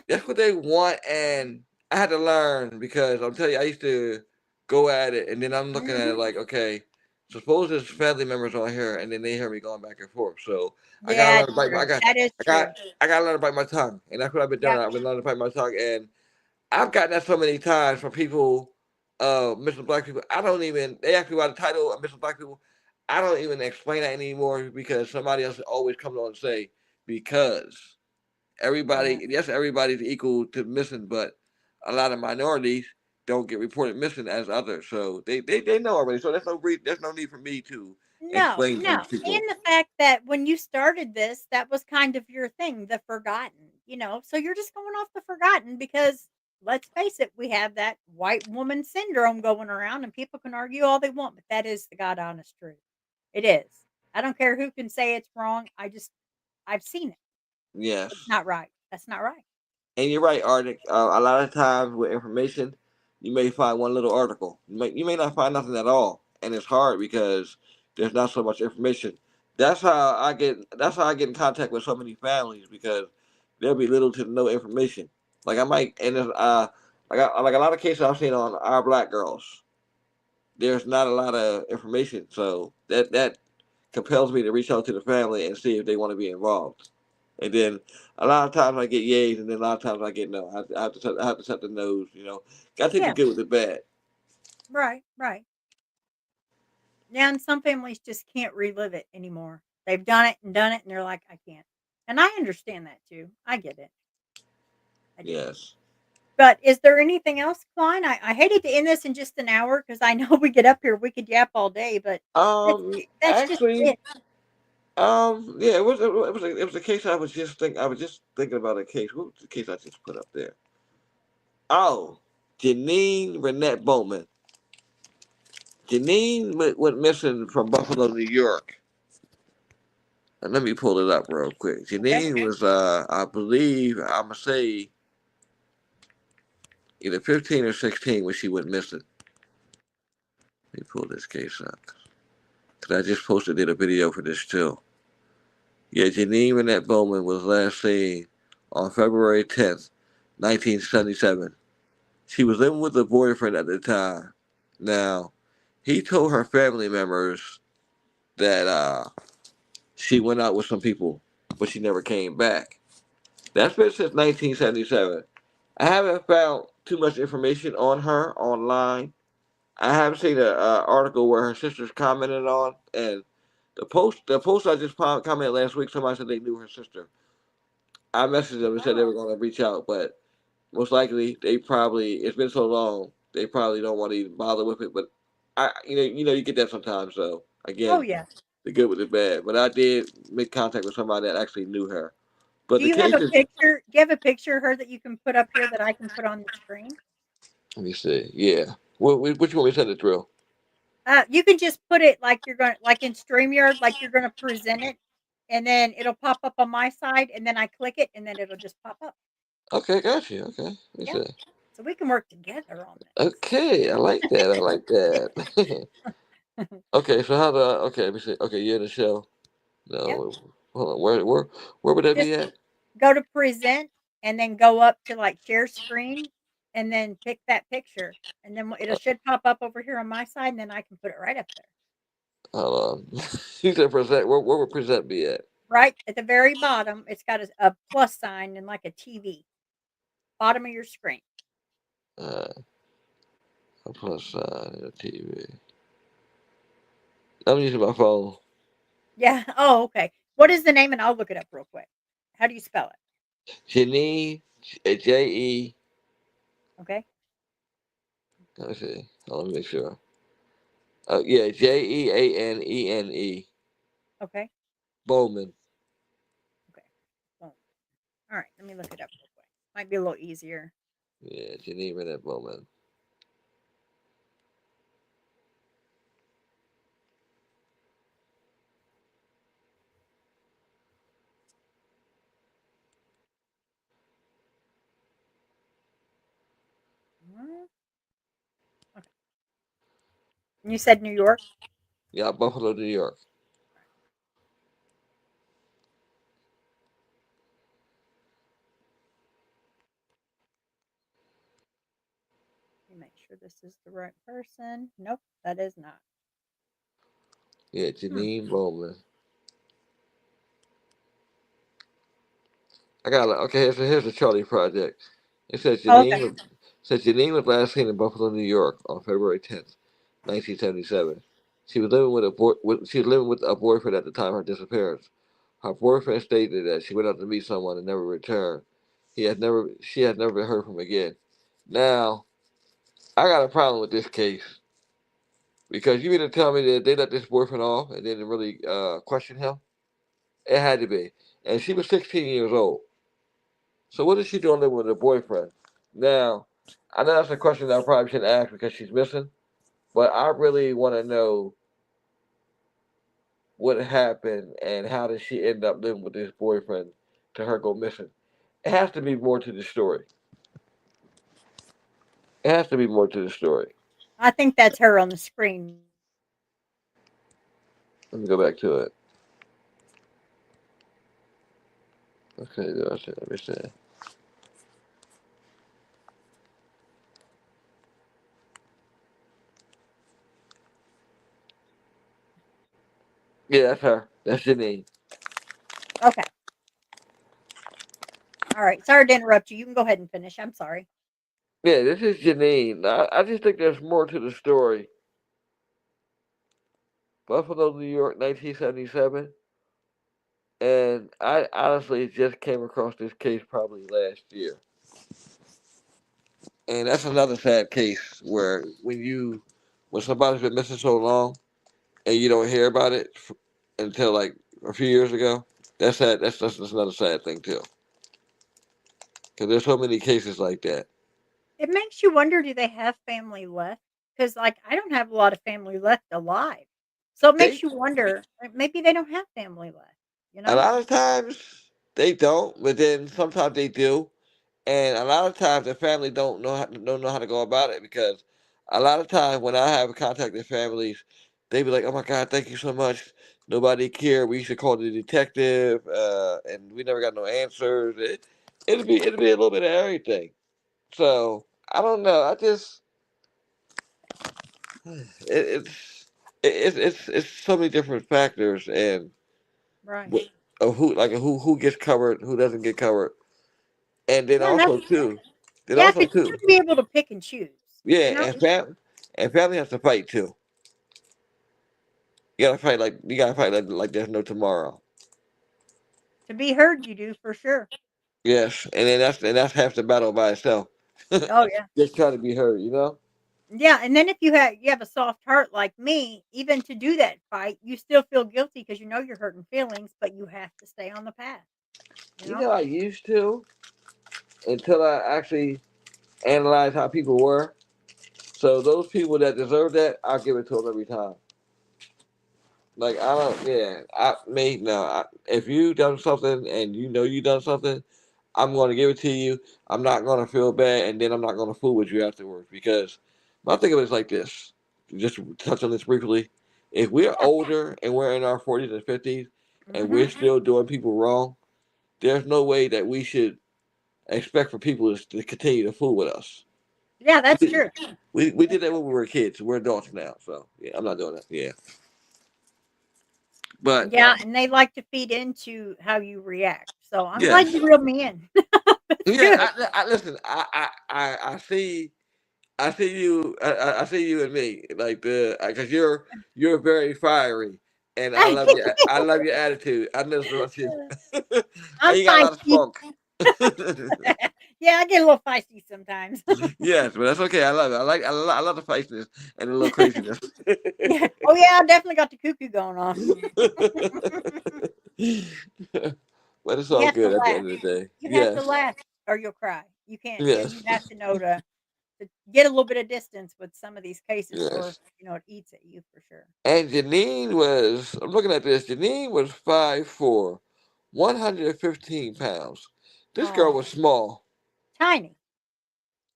that's what they want, and I had to learn because I'm telling you, I used to go at it, and then I'm looking at it Mhm. like, okay, suppose there's family members on here, and then they hear me going back and forth. So I gotta Yeah, learn to bite. true. That is true. I gotta learn to bite my tongue, and that's what I've been doing. Yep. I've been learning to bite my tongue, and I've gotten that so many times from people, missing black people. I don't even. They ask me about the title of missing black people. I don't even explain that anymore because somebody else always comes on and say because Yeah. yes, everybody's equal to missing, but a lot of minorities don't get reported missing as others. So they know already. So there's no need for me to No, explain no, things to and people. the fact that when you started this, that was kind of your thing, the forgotten, so you're just going off the forgotten because let's face it, we have that white woman syndrome going around and people can argue all they want, but that is the God honest truth. It is. I don't care who can say it's wrong. I've seen it. It's Yes. not right. That's not right. And you're right, Arctic. A lot of times with information, you may find one little article. You may not find nothing at all, and it's hard because there's not so much information. That's how I get. That's how I get in contact with so many families because there'll be little to no information. Like I might, and like a lot of cases I've seen on Our Black Girls, there's not a lot of information, so that compels me to reach out to the family and see if they want to be involved. And then a lot of times I get yays, and then a lot of times I get no. I have to set the no's. You know, got to take the Yeah, good with the bad. right, right. Yeah, and some families just can't relive it anymore. They've done it, and they're like, I can't. And I understand that too. I get it. I do. Yes. But is there anything else, Klein? I hated to end this in just an hour because I know we get up here, we could yap all day, but that's just Actually, it. yeah, it was a case I was just thinking about a case. What was the case I just put up there? Oh, Janine Renette Bowman. Janine went missing from Buffalo, New York. And let me pull it up real quick. Okay. Janine was, I believe, I'm gonna say either 15 or 16 when she went missing. Let me pull this case up. Cause I just posted a video for this too. Yeah, Janine Renette Bowman was last seen on February 10th, 1977. She was living with a boyfriend at the time. Now, he told her family members that she went out with some people, but she never came back. That's been since 1977. I haven't found too much information on her online. I have seen an article where her sisters commented on, and the post I just commented last week. Somebody said they knew her sister. I messaged them and said they were Oh. going to reach out, but most likely they probably it's been so long they probably don't want to even bother with it. But you get that sometimes. So Oh again, yeah. the good with the bad. But I did make contact with somebody that actually knew her. But Do the you have case a is, picture? Do you have a picture of her that you can put up here that I can put on the screen? let me see. Yeah. Which one we send it through? You can just put it like you're going to, like in StreamYard, like you're going to present it, and then it'll pop up on my side, and then I click it, and then it'll just pop up. Okay, got you. Okay, let me Yeah. see. So we can work together on Okay, I like that. I like that. this. Okay, so how do I? Okay, let me see. Okay, you're in the show. Yep. No, hold on. Where would that Just be at? go to present and then go up to like share screen and then pick that picture. And then it should pop up over here on my side, and then I can put it right up there. Hold on. You said present. Where would present be at? Right at the very bottom, it's got a plus sign and like a TV. Bottom of your screen. Uh, a plus sign and a TV. I'm using my phone. Yeah. Oh, okay. What is the name? And I'll look it up real quick. How do you spell it? Janine, J-E. Okay. Let me see. Let me make sure. Yeah, Jeanene. Okay. Bowman. Okay. Boom. All right. Let me look it up real quick. Might be a little easier. Yeah, Janine Renette Bowman. Okay. And you said New York? Yeah, Buffalo, New York. Let me make sure this is the right person. Nope, that is not. Yeah, Hmm. Janine Bowman. I got okay. Here's the Charlie Project. It Oh, okay. Says Janine was last seen in Buffalo, New York, on February 10th, 1977. She was living she was living with a boyfriend at the time of her disappearance. Her boyfriend stated that she went out to meet someone and never returned. She had never been heard from again. Now, I got a problem with this case because you mean to tell me that they let this boyfriend off and didn't really question him? It had to be, and she was 16 years old. So what is she doing living with her boyfriend? Now, I know that's a question that I probably shouldn't ask because she's missing, but I really want to know what happened and how did she end up living with this boyfriend to her go missing. It has to be more to the story. It has to be more to the story. I think that's her on the screen. Let me go back to it. Okay, let me see. Yeah, that's her. That's Janine. Okay. All right. Sorry to interrupt you. You can go ahead and finish. I'm sorry. Yeah, this is Janine. I just think there's more to the story. Buffalo, New York, 1977. And I honestly just came across this case probably last year. And that's another sad case where when somebody's been missing so long and you don't hear about it until like a few years ago, that's sad. That's another sad thing too. Because there's so many cases like that. It makes you wonder, do they have family left? Because, like, I don't have a lot of family left alive. So it They makes you wonder, like, maybe they don't have family left, you A know? lot of times they don't, but then sometimes they do. And a lot of times the family don't know how to go about it because a lot of times when I have contact with families, they be like, "Oh my God, thank you so much. Nobody cared. We used to call the detective, and we never got no answers." It'd be a little bit of everything. So I don't know. I just it's so many different factors and Right. of who gets covered, who doesn't get covered, and then Yeah, that's also too, then yeah, also because you too. shouldn't be able to pick and choose, Yeah, you know? and family has to fight too. You gotta fight like there's no tomorrow. To be heard, you do for sure. Yes, and that's half the battle by itself. Oh, yeah. Just trying to be heard, you know. Yeah, and then if you have a soft heart like me, even to do that fight, you still feel guilty because you know you're hurting feelings, but you have to stay on the path, you You know? know, I used to until I actually analyzed how people were. So those people that deserve that, I'll give it to them every time. Like I don't, yeah, I made no. If you done something and you know you done something, I'm going to give it to you. I'm not going to feel bad, and then I'm not going to fool with you afterwards. Because my thing of it is like this. Just to touch on this briefly. If we're Yeah. older and we're in our 40s and 50s, and we're Mhm. still doing people wrong, there's no way that we should expect for people to continue to fool with us. Yeah, We that's did, true. we did that when we were kids. We're adults now, so yeah, I'm not doing that. Yeah, but Yeah, and they like to feed into how you react. So I'm glad yes, you reeled me in. That's yeah. good. I listen. I see. I see you and me like the because you're very fiery, and I love your attitude. I know about you, and I'm you got a lot of feisty. spunk. Yeah, I get a little feisty sometimes. Yes, but that's okay. I love it. I love the feistiness and the little craziness. Yeah. Oh, yeah, I definitely got the cuckoo going on. But it's You all have to good at the laugh. end of the day. You have to Yes, laugh or you'll cry. You can't, you yes, have to know to get a little bit of distance with some of these cases or, yes. it eats at you for sure. And Janine was. I'm looking at this. Janine was 5'4", 115 pounds. This girl Oh, was small, tiny.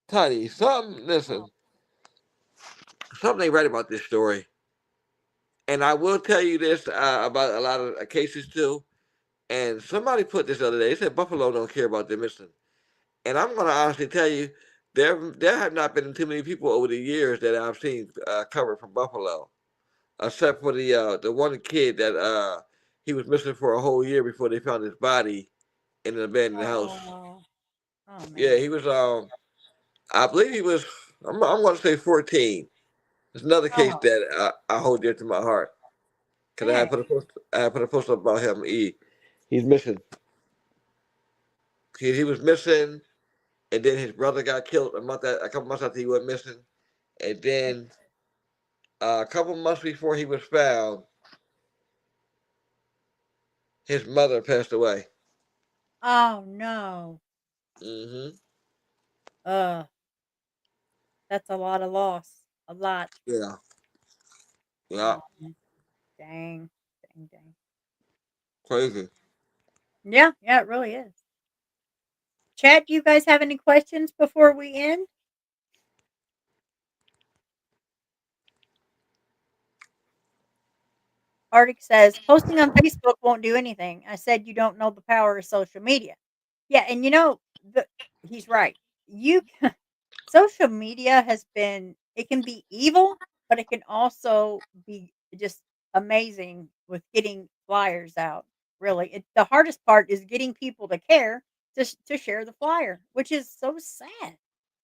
tiny. Something. Oh, Listen, something ain't right about this story. And I will tell you this about a lot of cases too. And somebody put this the other day. They said Buffalo don't care about them missing. And I'm gonna honestly tell you, there have not been too many people over the years that I've seen covered from Buffalo, except for the one kid that he was missing for a whole year before they found his body in an abandoned house. oh, oh Yeah, man. he was. I believe he was. I'm going to say 14. It's another case Oh, that I hold dear to my heart because dang. I had put a post up about him. He's missing. He was missing, and then his brother got killed a couple months after he went missing, and then a couple months before he was found, his mother passed away. Oh no. Hmm. Uh, that's a lot of loss. A lot. Yeah. Yeah. Oh, dang. Dang, dang. Crazy. Yeah, yeah, it really is. Chat, do you guys have any questions before we end? Arctic says, posting on Facebook won't do anything. I said, you don't know the power of social media. Yeah. And he's right. You Social media has been, it can be evil, but it can also be just amazing with getting flyers out. Really, the hardest part is getting people to care to share the flyer, which is so sad.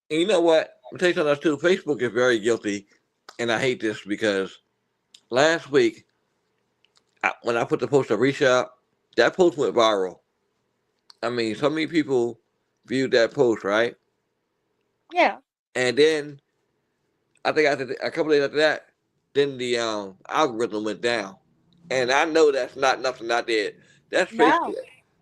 And you know what? I'm tell you something else too. Facebook is very guilty, and I hate this because last week when I put the post of reach out, that post went viral. I mean, so many people viewed that post, right? Yeah. And then I think after a couple days after that, then the algorithm went down. And I know that's not nothing I did. That's Facebook. No.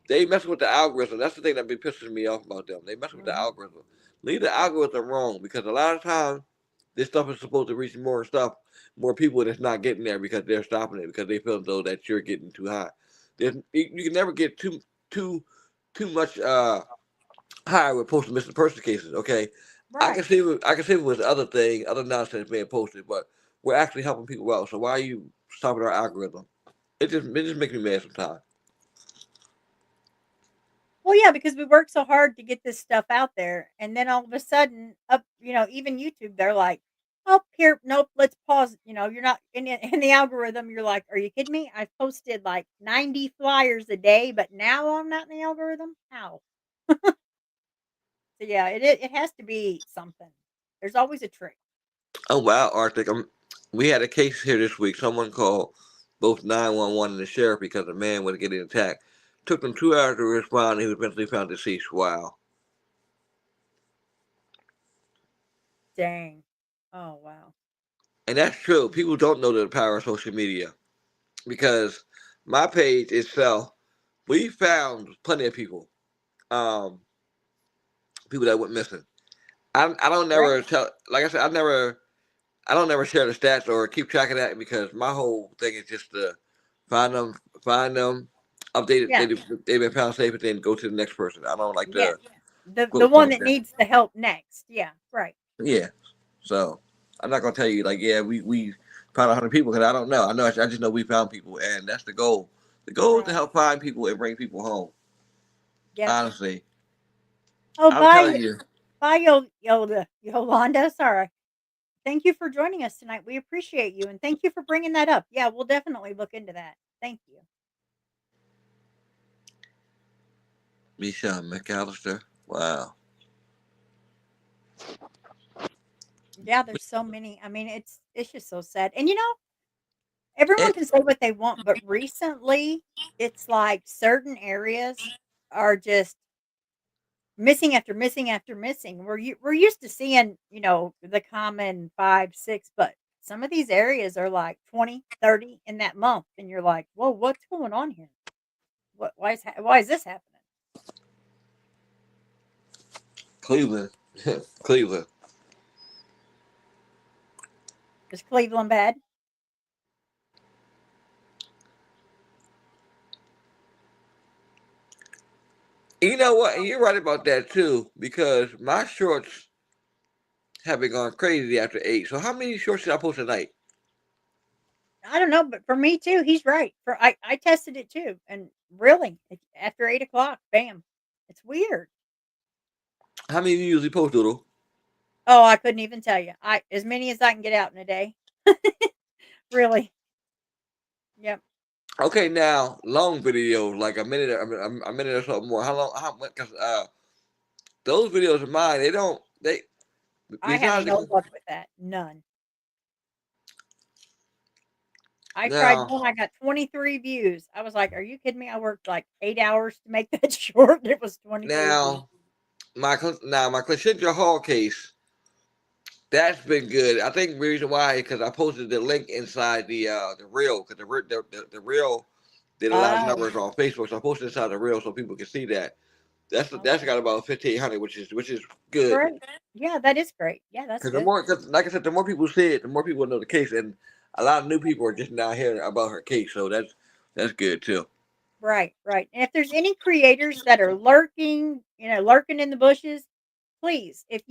They mess with the algorithm. That's the thing that be pissing me off about them. They mess with the Mhm. algorithm. Leave the algorithm wrong because a lot of times this stuff is supposed to reach more stuff, more people that's not getting there because they're stopping it because they feel as though that you're getting too high. You can never get too too much higher with posting missing person cases. Okay, Right. I can see it was other thing, other nonsense being posted, but we're actually helping people out. So why are you stopping our algorithm? It just makes me mad sometimes. Well, yeah, because we work so hard to get this stuff out there, and then all of a sudden, even YouTube, they're like, "Oh, here, nope, let's pause." You're not in the algorithm. You're like, "Are you kidding me? I've posted like 90 flyers a day, but now I'm not in the algorithm. How?" So yeah, it has to be something. There's always a trick. Oh wow, Arctic. We had a case here this week. Someone called both 911 and the sheriff because a man was getting attacked. Took them 2 hours to respond. And he was eventually found deceased. Wow, Dang. Oh wow. and that's true. People don't know the power of social media because my page itself, we found plenty of um, people that went missing. I don't never Great. tell. Like I said, I don't never share the stats or keep track of that because my whole thing is just to find them, find them, update Yeah. it. They've been found safe, and then go to the next person. I don't like Yes. to The quote one like that that. needs the help next. Yeah. Right. Yeah, so I'm not gonna tell you like yeah we found 100 people because I don't know. I just know we found people, and that's the goal. The goal is to Right. help find people and bring people home. Yep. Honestly, Oh, I'm bye. telling you. Bye, Yolanda. Sorry. Thank you for joining us tonight. We appreciate you, and thank you for bringing that up. Yeah, we'll definitely look into that. Thank you. Misha McAllister. Wow. Yeah, there's so many. I mean, it's just so sad. And everyone And can say what they want, but recently, it's like certain areas are just missing after missing after missing. We're used to seeing, the common 5, 6, but some of these areas are like 20, 30 in that month, and you're like, "Whoa, what's going on here? Why is this happening?" Cleveland, Cleveland. Is Cleveland bad? You know what? And you're right about that too, because my shorts have been going crazy after 8. So how many shorts did I post tonight? I don't know, but for me too, he's right. I tested it too, and really, after 8 o'clock, bam, it's weird. How many do you usually post, Doodle? Oh, I couldn't even tell you. I As many as I can get out in a day. Really. Yep. Okay, now long videos, like a minute or something more. How long? How much? Because those videos of mine, they I have besides no the, luck with that. None. I tried now one. I got 23 views. I was like, "Are you kidding me?" I worked like 8 hours to make that short. It was 23 views. now my Clinchilla Hall case that's been good. I think the reason why is because I posted the link inside the reel because the reel did a lot of Oh, numbers on Facebook, so I posted inside the reel so people can see that. That's okay. got about 1,500, which is good. Great. Yeah, that is great. Yeah, that's Because good. like I said, the more people see it, the more people know the case, and a lot of new people are just now hearing about her case, so that's good too. Right, right. And if there's any creators that are lurking in the bushes, please, if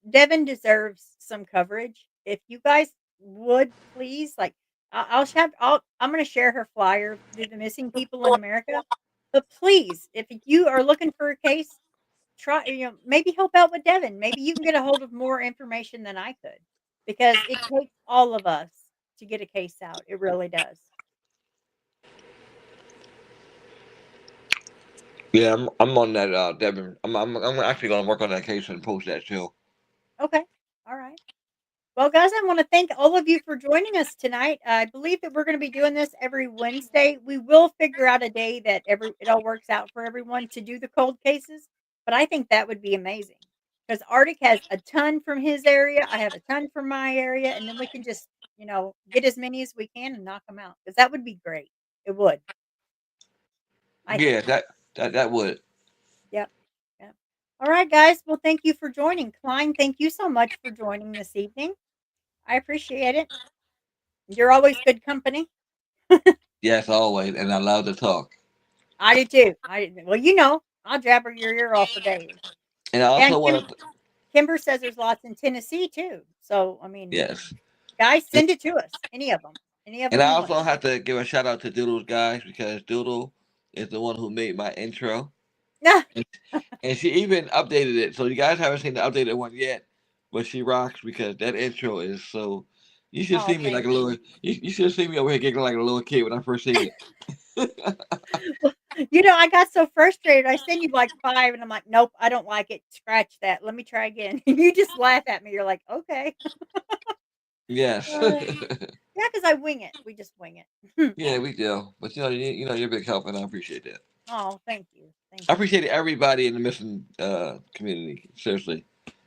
Devin deserves some coverage. If you guys would please, like, I'm going to share her flyer through the missing people in America. But please, if you are looking for a case, try, maybe help out with Devin. Maybe you can get a hold of more information than I could, because it takes all of us to get a case out. It really does. Yeah, I'm on that, Devin. I'm actually gonna work on that case and post that too. Okay. All right. Well, guys, I want to thank all of you for joining us tonight. I believe that we're going to be doing this every Wednesday. We will figure out a day that it all works out for everyone to do the cold cases, but I think that would be amazing because Arctic has a ton from his area. I have a ton from my area, and then we can just, get as many as we can and knock them out, because that would be great. It would. I Yeah, think. that would. Yep. Yep. All right, guys. Well, thank you for joining. Klein, thank you so much for joining this evening. I appreciate it. You're always good company. Yes, always, and I love to talk. I do too. I'll jabber your ear off for days. And I And also want to, Kimber says there's lots in Tennessee too. So, I mean, yes, guys, send it to us. Any of them. Any of and them I you want. also have to give a shout out to Doodle's guys because Doodle is the one who made my intro, and she even updated it. So you guys haven't seen the updated one yet, but she rocks because that intro is so. You should Oh, see me like thank a little. You should see me over here giggling like a little kid when I first seen it. you. I got so frustrated. I sent you like 5, and I'm like, nope, I don't like it. Scratch that. Let me try again. You just laugh at me. You're like, okay. Yes. Yeah, because I wing it. We just wing it. Yeah, we do. But you're a big help, and I appreciate that. Oh, thank you. Thank I you. appreciate everybody in the missing community. Seriously.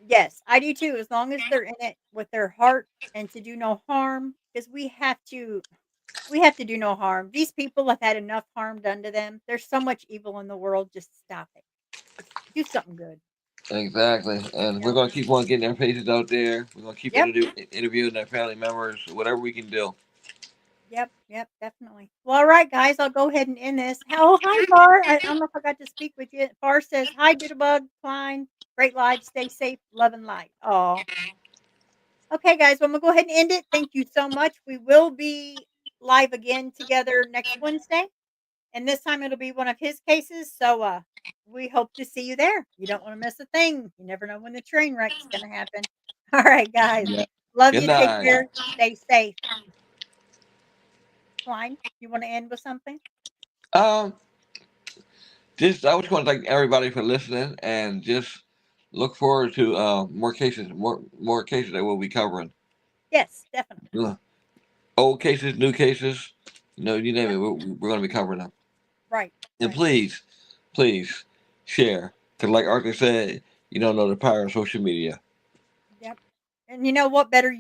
Yes, I do too, as long as they're in it with their heart and to do no harm, because we have to do no harm. These people have had enough harm done to them. There's so much evil in the world. Just stop it. Just do something good. Exactly. And we're Yeah. gonna keep on getting their faces out there. We're gonna keep Yep. interviewing their family members, whatever we can do. Yep. Yep. Definitely. Well, all right, guys. I'll go ahead and end this. Oh, hi, Bar. I don't know if I got to speak with you. Bar says, hi, Jitterbug, Klein. Great live. Stay safe. Love and light. Oh. Okay, guys. Well, I'm going to go ahead and end it. Thank you so much. We will be live again together next Wednesday. And this time it'll be one of his cases. So we hope to see you there. You don't want to miss a thing. You never know when the train wreck's going to happen. All right, guys. Yeah. Love Good you. Take night. care. Stay safe. Klein, you want to end with something? Um, just I just want to thank everybody for listening, and just look forward to more cases that we'll be covering. Yes, definitely. Old cases, new cases, you name Yep. it. We're going to be covering them. Right. And Right. please share, because like Arthur said, you don't know the power of social media. Yep. And you know what better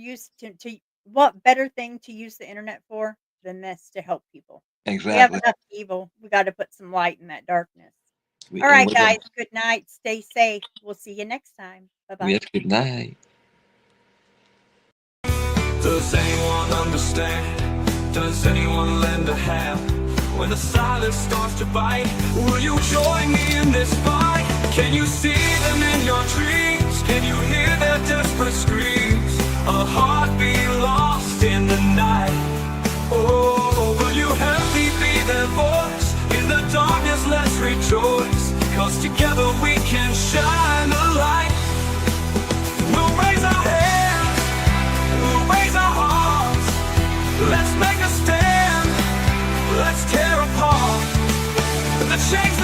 what better thing to use the internet for than this, to help people? We have Exactly. enough evil. We got to put some light in that darkness. All And right, we're guys. going. Good night. Stay safe. We'll see you next time. Bye-bye. Yes. Good night. Does anyone understand? Does anyone lend a hand? When the silence starts to bite, will you join me in this fight? Can you see them in your dreams? Can you hear their desperate screams? A heartbeat lost in the night. Oh, will you help me be their voice? In the darkness, let's rejoice, 'cause together we can shine a light. We'll raise our hands, we'll raise our hearts. Let's make a stand, let's tear apart the chains